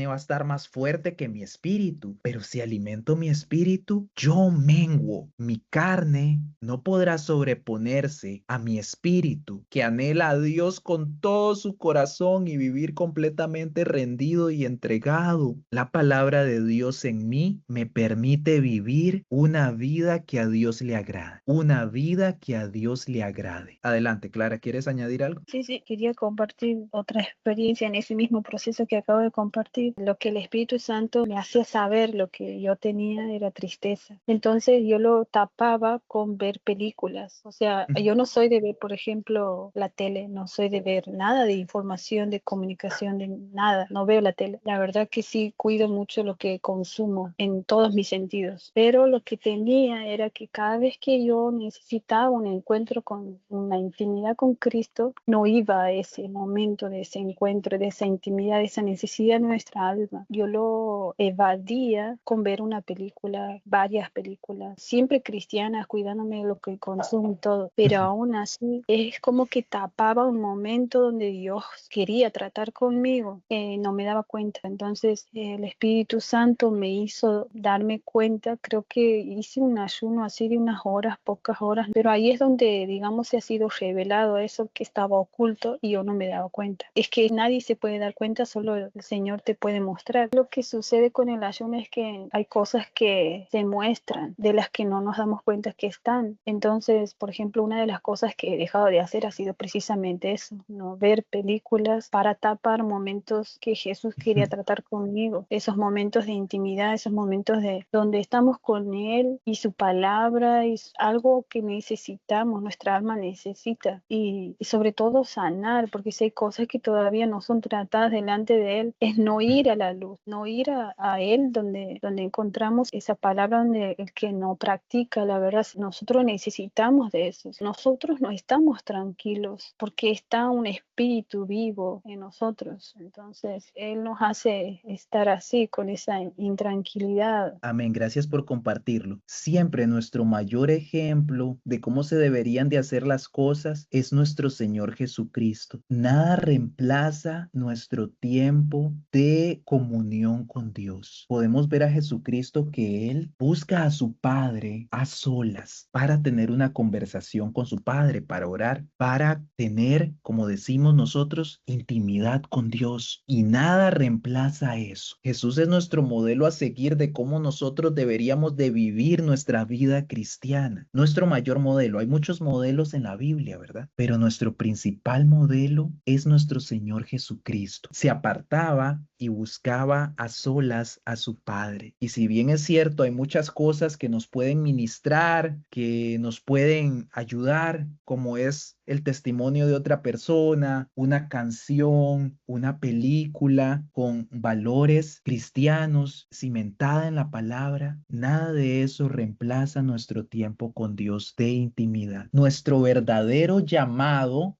va a estar más fuerte que mi espíritu, pero si alimento mi espíritu, yo menguo. Mi carne no podrá sobreponerse a mi espíritu, que anhela a Dios con todo su corazón y vivir completamente rendido y entregado. La palabra de Dios en mí me permite vivir una vida que a Dios le agrada, una vida que a Dios le agrade. Adelante, Clara, ¿quieres añadir algo? Sí, quería compartir otra experiencia en ese mismo proceso que acabo de compartir. Lo que el Espíritu Santo me hacía saber lo que yo tenía era tristeza. Entonces yo lo tapaba con ver películas. O sea, yo no soy de ver por ejemplo, la tele. No soy de ver nada de información, de comunicación, de nada. No veo la tele. La verdad que sí cuido mucho lo que consumo en todos mis sentidos. Pero lo que tenía era que cada vez que yo necesitaba un encuentro con una intimidad con Cristo, no iba a ese momento de ese encuentro, de esa intimidad, de esa necesidad de nuestra alma. Yo lo evadía con ver una película, varias películas, siempre cristianas, cuidándome de lo que consumo y todo, pero aún así es como que tapaba un momento donde Dios quería tratar conmigo, no me daba cuenta. Entonces el Espíritu Santo me hizo darme cuenta. Creo que hice un ayuno así de unas horas, pocas horas, pero ahí es donde, digamos, se ha sido revelado eso que estaba oculto y yo no me daba cuenta. Es que nadie se puede dar cuenta, solo el Señor te puede mostrar. Lo que sucede con el ayuno es que hay cosas que se muestran, de las que no nos damos cuenta que están. Entonces, por ejemplo, una de las cosas que he dejado de hacer ha sido precisamente eso, no ver películas para tapar momentos que Jesús quería tratar conmigo, esos momentos de intimidad, esos momentos de donde estamos con Él y su palabra es algo que necesitamos, nuestra alma necesita, y sobre todo sanar, porque si hay cosas que todavía no son tratadas delante de Él, es no ir a la luz, no ir a Él donde encontramos esa palabra, donde el que no practica, la verdad, nosotros necesitamos de eso. Nosotros no estamos tranquilos porque está un espíritu vivo en nosotros. Entonces, Él nos hace estar así, con esa intranquilidad. Amén, gracias por compartirlo. Siempre nuestro mayor ejemplo de cómo se deberían de hacer las cosas es nuestro Señor Jesucristo. Nada reemplaza nuestro tiempo de comunión con Dios. Podemos ver a Jesucristo que Él busca a su Padre a solas para tener una conversación con su Padre, para orar, para tener, como decimos nosotros, intimidad con Dios. Y nada reemplaza eso. Jesús es nuestro modelo a seguir de cómo nosotros deberíamos de vivir nuestra vida cristiana. Nuestro mayor modelo. Hay muchos modelos en la Biblia, ¿verdad? Pero nuestro principal modelo es nuestro Señor Jesucristo. Se apartaba y buscaba a solas a su Padre. Y si bien es cierto, hay muchas cosas que nos pueden ministrar, que nos pueden ayudar, como es el testimonio de otra persona, una canción, una película con valores cristianos, cimentada en la palabra, nada de eso reemplaza nuestro tiempo con Dios de intimidad. Nuestro verdadero llamado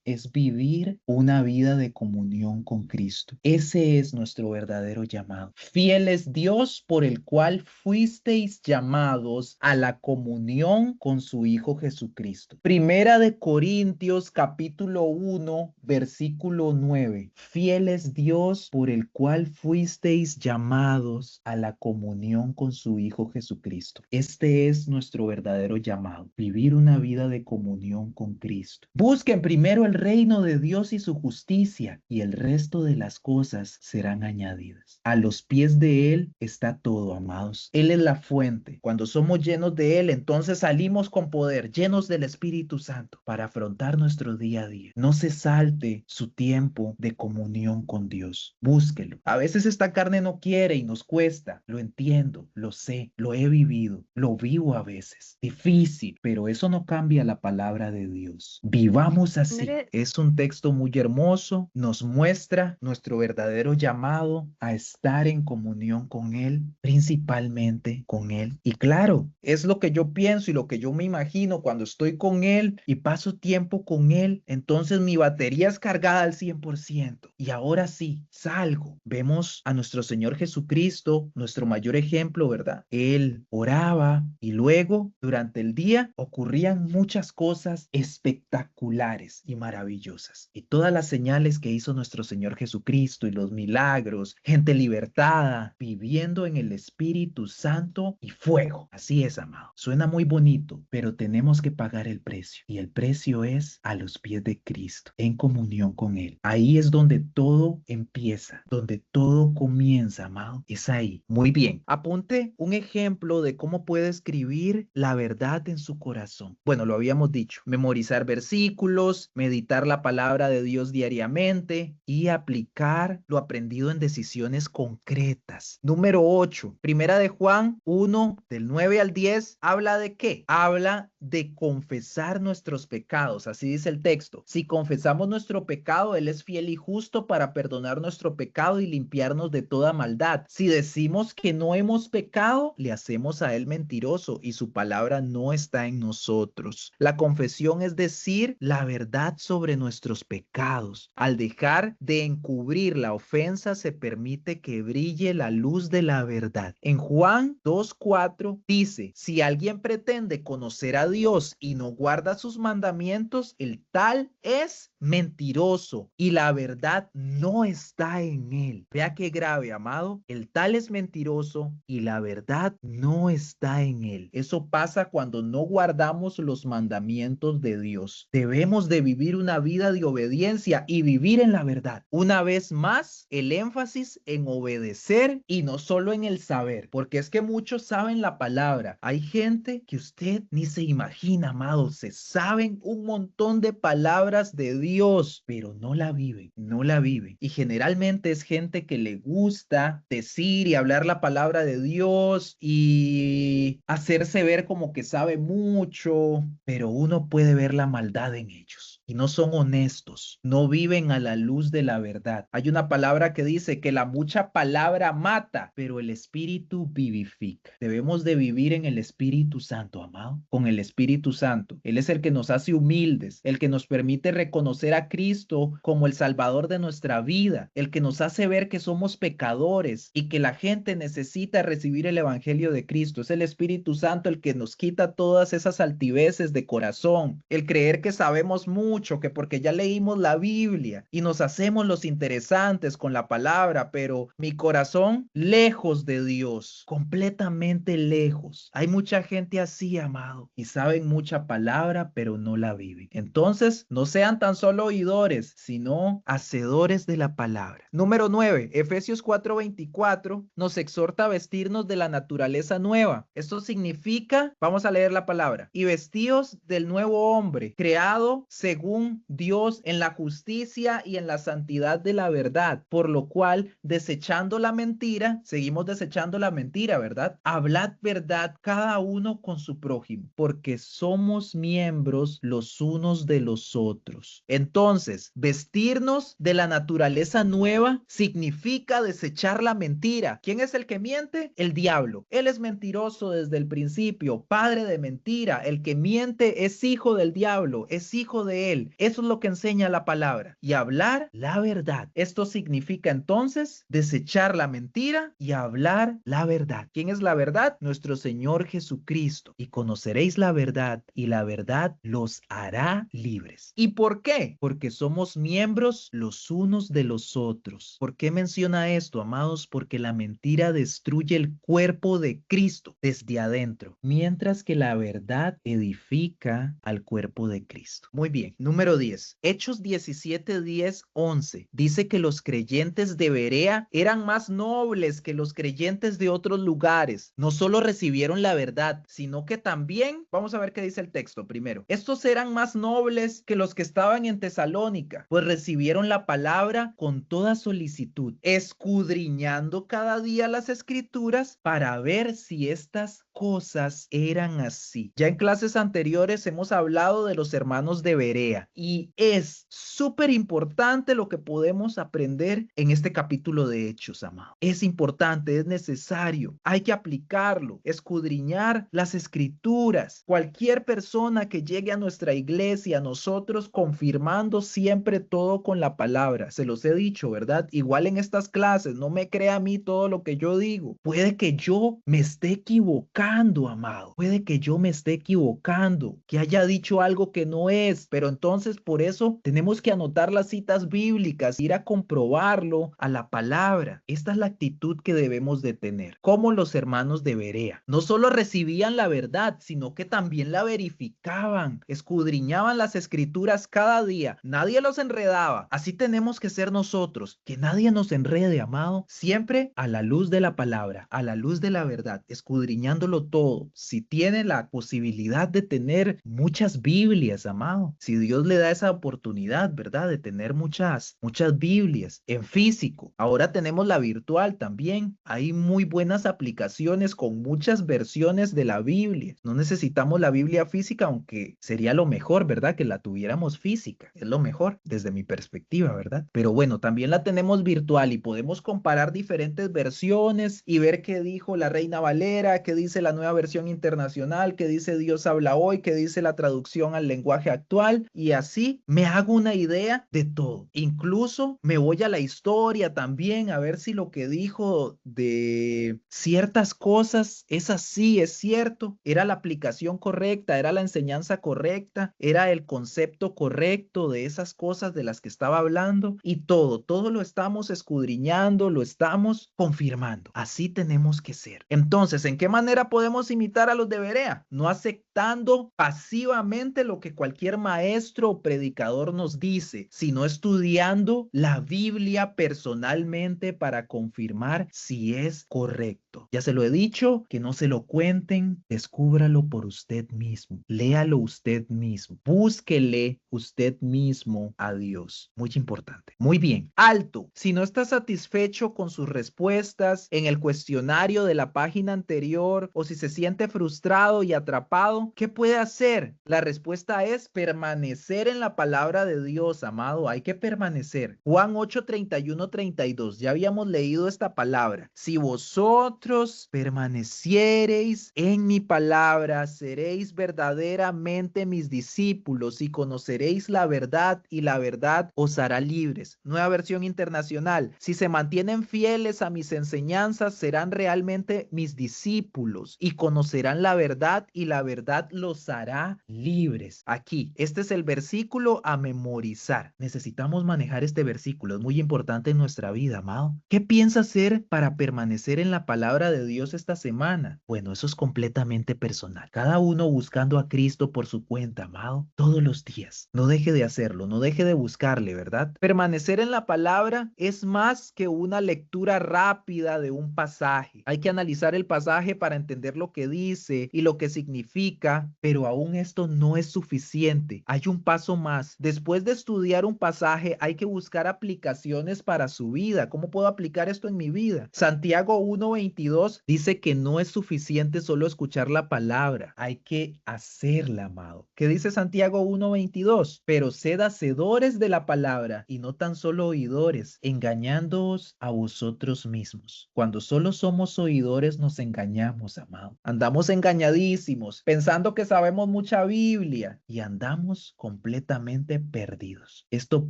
es vivir una vida de comunión con Cristo. Ese es nuestro verdadero llamado. Fiel es Dios por el cual fuisteis llamados a la comunión con su Hijo Jesucristo. Primera de Corintios capítulo 1 versículo 9. Fiel es Dios por el cual fuisteis llamados a la comunión con su Hijo Jesucristo. Este es nuestro verdadero llamado, vivir una vida de comunión con Cristo. Busquen primero el reino de Dios y su justicia, y el resto de las cosas serán añadidas. A los pies de Él está todo, amados. Él es la fuente. Cuando somos llenos de Él, entonces salimos con poder, llenos del Espíritu Santo, para afrontar nuestro día a día. No se salte su tiempo de comunión con Dios. Búsquelo. A veces esta carne no quiere y nos cuesta. Lo entiendo, lo sé, lo he vivido, lo vivo a veces. Difícil, pero eso no cambia la palabra de Dios. Vivamos así. Mire, Es un texto muy hermoso. Nos muestra nuestro verdadero llamado a estar en comunión con Él, principalmente con Él. Y claro, es lo que yo pienso y lo que yo me imagino cuando estoy con Él y paso tiempo con Él. Entonces mi batería es cargada al 100%. Y ahora sí, salgo. Vemos a nuestro Señor Jesucristo, nuestro mayor ejemplo, ¿verdad? Él oraba y luego durante el día ocurrían muchas cosas espectaculares y maravillosas. Y todas las señales que hizo nuestro Señor Jesucristo y los milagros, gente libertada, viviendo en el Espíritu Santo y fuego. Así es, amado. Suena muy bonito, pero tenemos que pagar el precio. Y el precio es a los pies de Cristo, en comunión con Él. Ahí es donde todo empieza, donde todo comienza, amado. Es ahí. Muy bien. Apunte un ejemplo de cómo puede escribir la verdad en su corazón. Bueno, lo habíamos dicho. Memorizar versículos, meditar la palabra de Dios diariamente y aplicar lo aprendido en decisiones concretas. Número 8. Primera de Juan 1, del 9 al 10, ¿habla de qué? Habla de confesar nuestros pecados. Así dice el texto. Si confesamos nuestro pecado, Él es fiel y justo para perdonar nuestro pecado y limpiarnos de toda maldad. Si decimos que no hemos pecado, le hacemos a Él mentiroso y su palabra no está en nosotros. La confesión es decir la verdad sobre nuestros pecados. Al dejar de encubrir la ofensa, se permite que brille la luz de la verdad. En Juan 2:4 dice, si alguien pretende conocer a Dios y no guarda sus mandamientos, el tal es mentiroso y la verdad no está en él. Vea qué grave, amado. El tal es mentiroso y la verdad no está en él. Eso pasa cuando no guardamos los mandamientos de Dios. Debemos de vivir una vida de obediencia y vivir en la verdad. Una vez más, el énfasis en obedecer y no solo en el saber, porque es que muchos saben la palabra. Hay gente que usted ni se imagina, amado, se saben un montón de palabras de Dios, pero no la viven, no la viven. Y generalmente es gente que le gusta decir y hablar la palabra de Dios y hacerse ver como que sabe mucho, pero uno puede ver la maldad en ellos y no son honestos, no viven a la luz de la verdad. Hay una palabra que dice que la mucha palabra mata, pero el Espíritu vivifica. Debemos de vivir en el Espíritu Santo, amado, con el Espíritu Santo. Él es el que nos hace humildes, el que nos permite reconocer a Cristo como el Salvador de nuestra vida, el que nos hace ver que somos pecadores y que la gente necesita recibir el Evangelio de Cristo. Es el Espíritu Santo el que nos quita todas esas altiveces de corazón, el creer que sabemos mucho, que porque ya leímos la Biblia y nos hacemos los interesantes con la palabra, pero mi corazón lejos de Dios, completamente lejos. Hay mucha gente así, amado, y saben mucha palabra, pero no la viven. Entonces, no sean tan solo oidores, sino hacedores de la palabra. Número 9, Efesios 4:24 nos exhorta a vestirnos de la naturaleza nueva. Esto significa, vamos a leer la palabra, y vestíos del nuevo hombre, creado según Dios en la justicia y en la santidad de la verdad, por lo cual, desechando la mentira, seguimos desechando la mentira, ¿verdad? Hablad verdad cada uno con su prójimo, porque somos miembros los unos de los otros. Entonces, vestirnos de la naturaleza nueva significa desechar la mentira. ¿Quién es el que miente? El diablo. Él es mentiroso desde el principio, padre de mentira. El que miente es hijo del diablo, es hijo de él. Eso es lo que enseña la palabra. Y hablar la verdad. Esto significa entonces desechar la mentira y hablar la verdad. ¿Quién es la verdad? Nuestro Señor Jesucristo. Y conoceréis la verdad y la verdad los hará libres. ¿Y por qué? Porque somos miembros los unos de los otros. ¿Por qué menciona esto, amados? Porque la mentira destruye el cuerpo de Cristo desde adentro, mientras que la verdad edifica al cuerpo de Cristo. Muy bien. Número 10. Hechos 17, 10, 11. Dice que los creyentes de Berea eran más nobles que los creyentes de otros lugares. No solo recibieron la verdad, sino que también, vamos a ver qué dice el texto primero. Estos eran más nobles que los que estaban en Tesalónica, pues recibieron la palabra con toda solicitud, escudriñando cada día las escrituras para ver si estas cosas eran así. Ya en clases anteriores hemos hablado de los hermanos de Berea y es súper importante lo que podemos aprender en este capítulo de Hechos, amado. Es importante, es necesario, hay que aplicarlo, escudriñar las escrituras. Cualquier persona que llegue a nuestra iglesia, nosotros confirmando siempre todo con la palabra, se los he dicho, ¿verdad? Igual en estas clases, no me crea a mí todo lo que yo digo. Puede que yo me esté equivocando, amado. Puede que yo me esté equivocando, que haya dicho algo que no es, pero entonces por eso tenemos que anotar las citas bíblicas, ir a comprobarlo a la palabra. Esta es la actitud que debemos de tener, como los hermanos de Berea. No solo recibían la verdad, sino que también la verificaban, escudriñaban las escrituras cada día. Nadie los enredaba. Así tenemos que ser nosotros, que nadie nos enrede, amado, siempre a la luz de la palabra, a la luz de la verdad, escudriñando léalo todo. Si tiene la posibilidad de tener muchas Biblias, amado, si Dios le da esa oportunidad, ¿verdad? De tener muchas Biblias en físico. Ahora tenemos la virtual también. Hay muy buenas aplicaciones con muchas versiones de la Biblia. No necesitamos la Biblia física, aunque sería lo mejor, ¿verdad? Que la tuviéramos física. Es lo mejor desde mi perspectiva, ¿verdad? Pero bueno, también la tenemos virtual y podemos comparar diferentes versiones y ver qué dijo la Reina Valera, qué dice la Nueva Versión Internacional, qué dice Dios habla hoy, qué dice la traducción al lenguaje actual, y así me hago una idea de todo. Incluso me voy a la historia también a ver si lo que dijo de ciertas cosas es así, es cierto, era la aplicación correcta, era la enseñanza correcta, era el concepto correcto de esas cosas de las que estaba hablando, y todo lo estamos escudriñando, lo estamos confirmando. Así tenemos que ser. Entonces, ¿en qué manera podemos imitar a los de Berea? No aceptando pasivamente lo que cualquier maestro o predicador nos dice, sino estudiando la Biblia personalmente para confirmar si es correcto. Ya se lo he dicho, que no se lo cuenten, descúbralo por usted mismo, léalo usted mismo, búsquele usted mismo a Dios. Muy importante. Muy bien. Alto. Si no está satisfecho con sus respuestas en el cuestionario de la página anterior, o si se siente frustrado y atrapado, ¿qué puede hacer? La respuesta es permanecer en la palabra de Dios, amado. Hay que permanecer. Juan 8, 31, 32. Ya habíamos leído esta palabra. Si vosotros permaneciereis en mi palabra, seréis verdaderamente mis discípulos y conoceréis la verdad, y la verdad os hará libres. Nueva Versión Internacional. Si se mantienen fieles a mis enseñanzas, serán realmente mis discípulos y conocerán la verdad, y la verdad los hará libres. Aquí, este es el versículo a memorizar. Necesitamos manejar este versículo. Es muy importante en nuestra vida, amado. ¿Qué piensa hacer para permanecer en la palabra de Dios esta semana? Bueno, eso es completamente personal. Cada uno buscando a Cristo por su cuenta, amado, todos los días. No deje de hacerlo, no deje de buscarle, ¿verdad? Permanecer en la palabra es más que una lectura rápida de un pasaje. Hay que analizar el pasaje para entender lo que dice y lo que significa, pero aún esto no es suficiente. Hay un paso más. Después de estudiar un pasaje, hay que buscar aplicaciones para su vida. ¿Cómo puedo aplicar esto en mi vida? Santiago 1:22 dice que no es suficiente solo escuchar la palabra, hay que hacerla, amado. ¿Qué dice Santiago 1:22? Pero sed hacedores de la palabra y no tan solo oidores, engañándoos a vosotros mismos. Cuando solo somos oidores nos engañamos, amado. Andamos engañadísimos, pensando que sabemos mucha Biblia y andamos completamente perdidos. Esto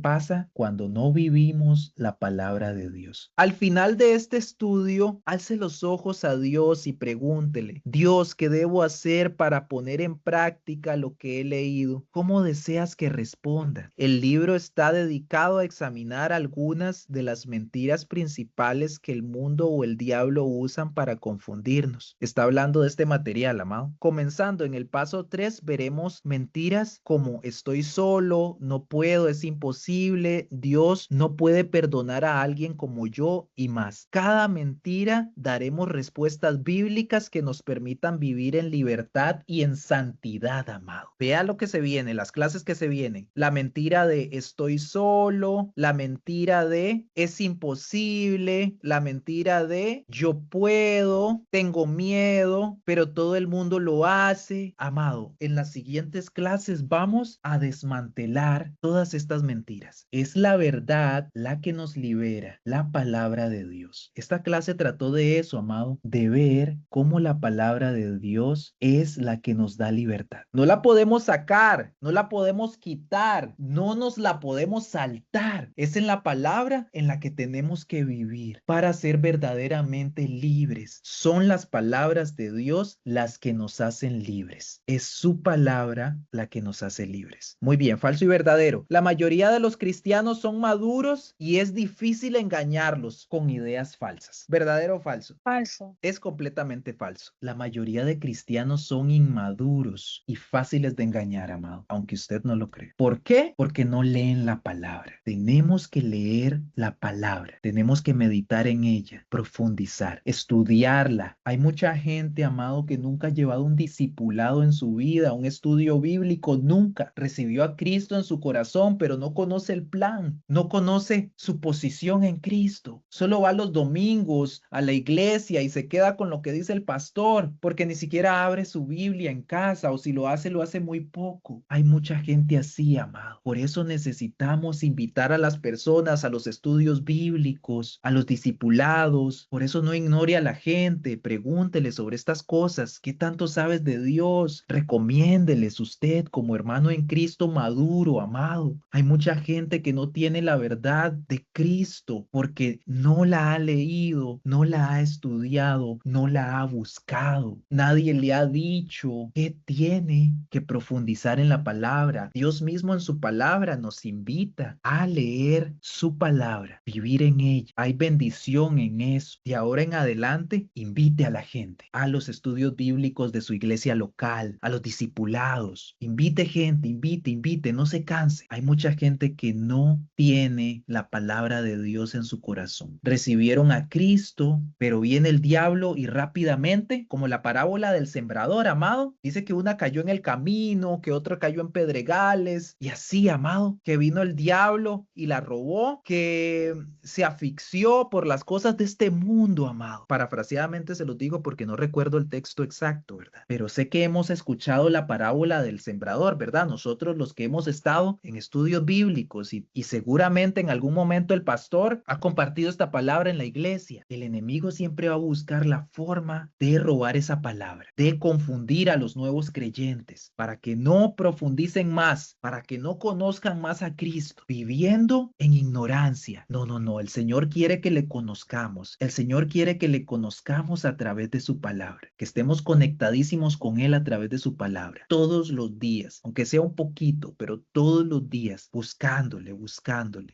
pasa cuando no vivimos la palabra de Dios. Al final de este estudio, alce los ojos a Dios y pregúntele: Dios, ¿qué debo hacer para poner en práctica lo que he leído? ¿Cómo deseas que responda? El libro está dedicado a examinar algunas de las mentiras principales que el mundo o el diablo usan para confundirnos. Está hablando de este material, amado. Comenzando en el paso 3, veremos mentiras como estoy solo, no puedo, es imposible, Dios no puede perdonar a alguien como yo y más. Cada mentira daremos respuestas bíblicas que nos permitan vivir en libertad y en santidad, amado. Vea lo que se viene, las clases que se vienen. La mentira de estoy solo, la mentira de es imposible, la mentira de yo puedo, tengo miedo, pero todo el mundo lo hace. Amado, en las siguientes clases vamos a desmantelar todas estas mentiras. Es la verdad la que nos libera, la palabra de Dios. Esta clase trató de eso, amado, de ver cómo la palabra de Dios es la que nos da libertad. No la podemos sacar, no la podemos quitar, no nos la podemos saltar. Es en la palabra en la que tenemos que vivir para ser verdaderamente libres. Son las palabras de Dios las que nos hacen libres. libres. Es su palabra la que nos hace libres. Muy bien, falso y verdadero. La mayoría de los cristianos son maduros y es difícil engañarlos con ideas falsas. ¿Verdadero o falso? Falso. Es completamente falso. La mayoría de cristianos son inmaduros y fáciles de engañar, amado, aunque usted no lo cree. ¿Por qué? Porque no leen la palabra. Tenemos que leer la palabra. Tenemos que meditar en ella, profundizar, estudiarla. Hay mucha gente, amado, que nunca ha llevado un discipulado en su vida, un estudio bíblico, nunca recibió a Cristo en su corazón, pero no conoce el plan, no conoce su posición en Cristo. Solo va los domingos a la iglesia y se queda con lo que dice el pastor, porque ni siquiera abre su Biblia en casa, o si lo hace muy poco. Hay mucha gente así, amado. Por eso necesitamos invitar a las personas a los estudios bíblicos, a los discipulados. Por eso no ignore a la gente, pregúntele sobre estas cosas. ¿Qué tanto sabes de Dios? Recomiéndeles usted como hermano en Cristo maduro, amado. Hay mucha gente que no tiene la verdad de Cristo porque no la ha leído, no la ha estudiado, no la ha buscado. Nadie le ha dicho que tiene que profundizar en la palabra. Dios mismo en su palabra nos invita a leer su palabra, vivir en ella. Hay bendición en eso. De ahora en adelante, invite a la gente a los estudios bíblicos de su iglesia local, a los discipulados. Invite gente, invite, no se canse. Hay mucha gente que no tiene la palabra de Dios en su corazón. Recibieron a Cristo, pero viene el diablo y rápidamente, como la parábola del sembrador, amado, dice que una cayó en el camino, que otra cayó en pedregales, y así, amado, que vino el diablo y la robó, que se asfixió por las cosas de este mundo, amado. Parafraseadamente se los digo porque no recuerdo el texto exacto, ¿verdad? Pero sé que hemos escuchado la parábola del sembrador, ¿verdad? Nosotros los que hemos estado en estudios bíblicos y seguramente en algún momento el pastor ha compartido esta palabra en la iglesia. El enemigo siempre va a buscar la forma de robar esa palabra, de confundir a los nuevos creyentes para que no profundicen más, para que no conozcan más a Cristo, viviendo en ignorancia. No, no, no. El Señor quiere que le conozcamos. El Señor quiere que le conozcamos a través de su palabra, que estemos conectadísimos con Él a través de su palabra, todos los días, aunque sea un poquito, pero todos los días, buscándole,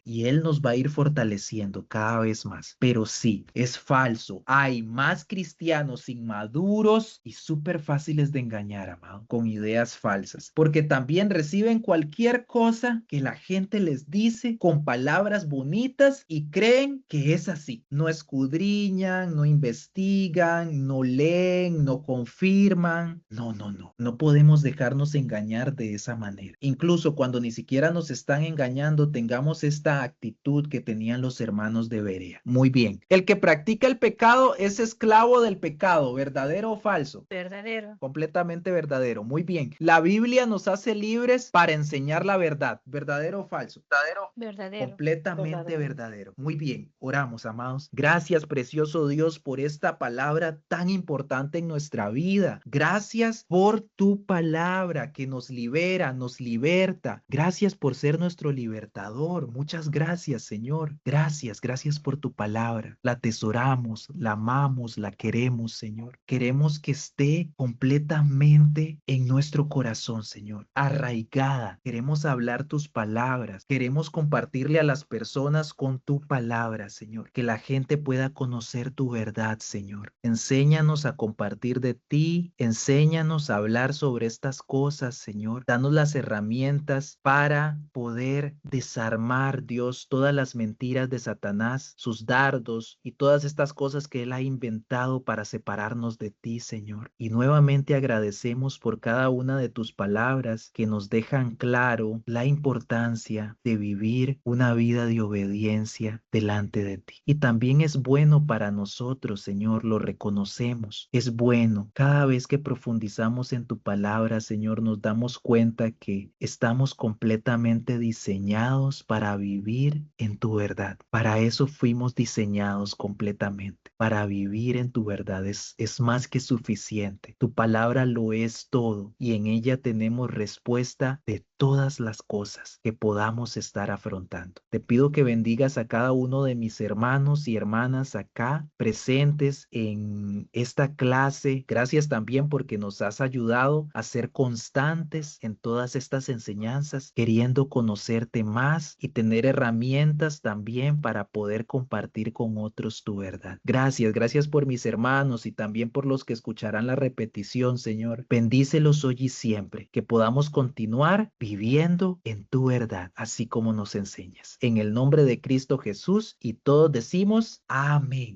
y Él nos va a ir fortaleciendo cada vez más. Pero sí, es falso. Hay más cristianos inmaduros y súper fáciles de engañar, amado, con ideas falsas, porque también reciben cualquier cosa que la gente les dice con palabras bonitas y creen que es así. No escudriñan, no investigan, no leen, no confirman. No, no, no. No podemos dejarnos engañar de esa manera. Incluso cuando ni siquiera nos están engañando, tengamos esta actitud que tenían los hermanos de Berea. Muy bien. El que practica el pecado es esclavo del pecado. ¿Verdadero o falso? Verdadero. Completamente verdadero. Muy bien. La Biblia nos hace libres para enseñar la verdad. ¿Verdadero o falso? Verdadero. Verdadero. Completamente verdadero. Muy bien. Oramos, amados. Gracias, precioso Dios, por esta palabra tan importante en nuestra vida. Gracias por tu palabra que nos libera, nos liberta. Gracias por ser nuestro libertador. Muchas gracias, Señor. Gracias por tu palabra. La atesoramos, la amamos, la queremos, Señor. Queremos que esté completamente en nuestro corazón, Señor, arraigada. Queremos hablar tus palabras. Queremos compartirle a las personas con tu palabra, Señor. Que la gente pueda conocer tu verdad, Señor. Enséñanos a compartir de ti. Enséñanos a hablar sobre estas cosas, Señor. Danos las herramientas para poder desarmar, Dios, todas las mentiras de Satanás, sus dardos y todas estas cosas que él ha inventado para separarnos de ti, Señor. Y nuevamente agradecemos por cada una de tus palabras que nos dejan claro la importancia de vivir una vida de obediencia delante de ti. Y también es bueno para nosotros, Señor, lo reconocemos. Es bueno. Cada vez que profundizamos en tu palabra, Señor, nos damos cuenta que estamos completamente diseñados para vivir en tu verdad. Para eso fuimos diseñados completamente. Para vivir en tu verdad es más que suficiente. Tu palabra lo es todo y en ella tenemos respuesta de todas las cosas que podamos estar afrontando. Te pido que bendigas a cada uno de mis hermanos y hermanas acá presentes en esta clase. Gracias también porque nos has ayudado a ser constantes en todas estas enseñanzas, queriendo conocerte más y tener herramientas también para poder compartir con otros tu verdad. Gracias por mis hermanos y también por los que escucharán la repetición, Señor. Bendícelos hoy y siempre, que podamos continuar viviendo en tu verdad, así como nos enseñas. En el nombre de Cristo Jesús, y todos decimos amén.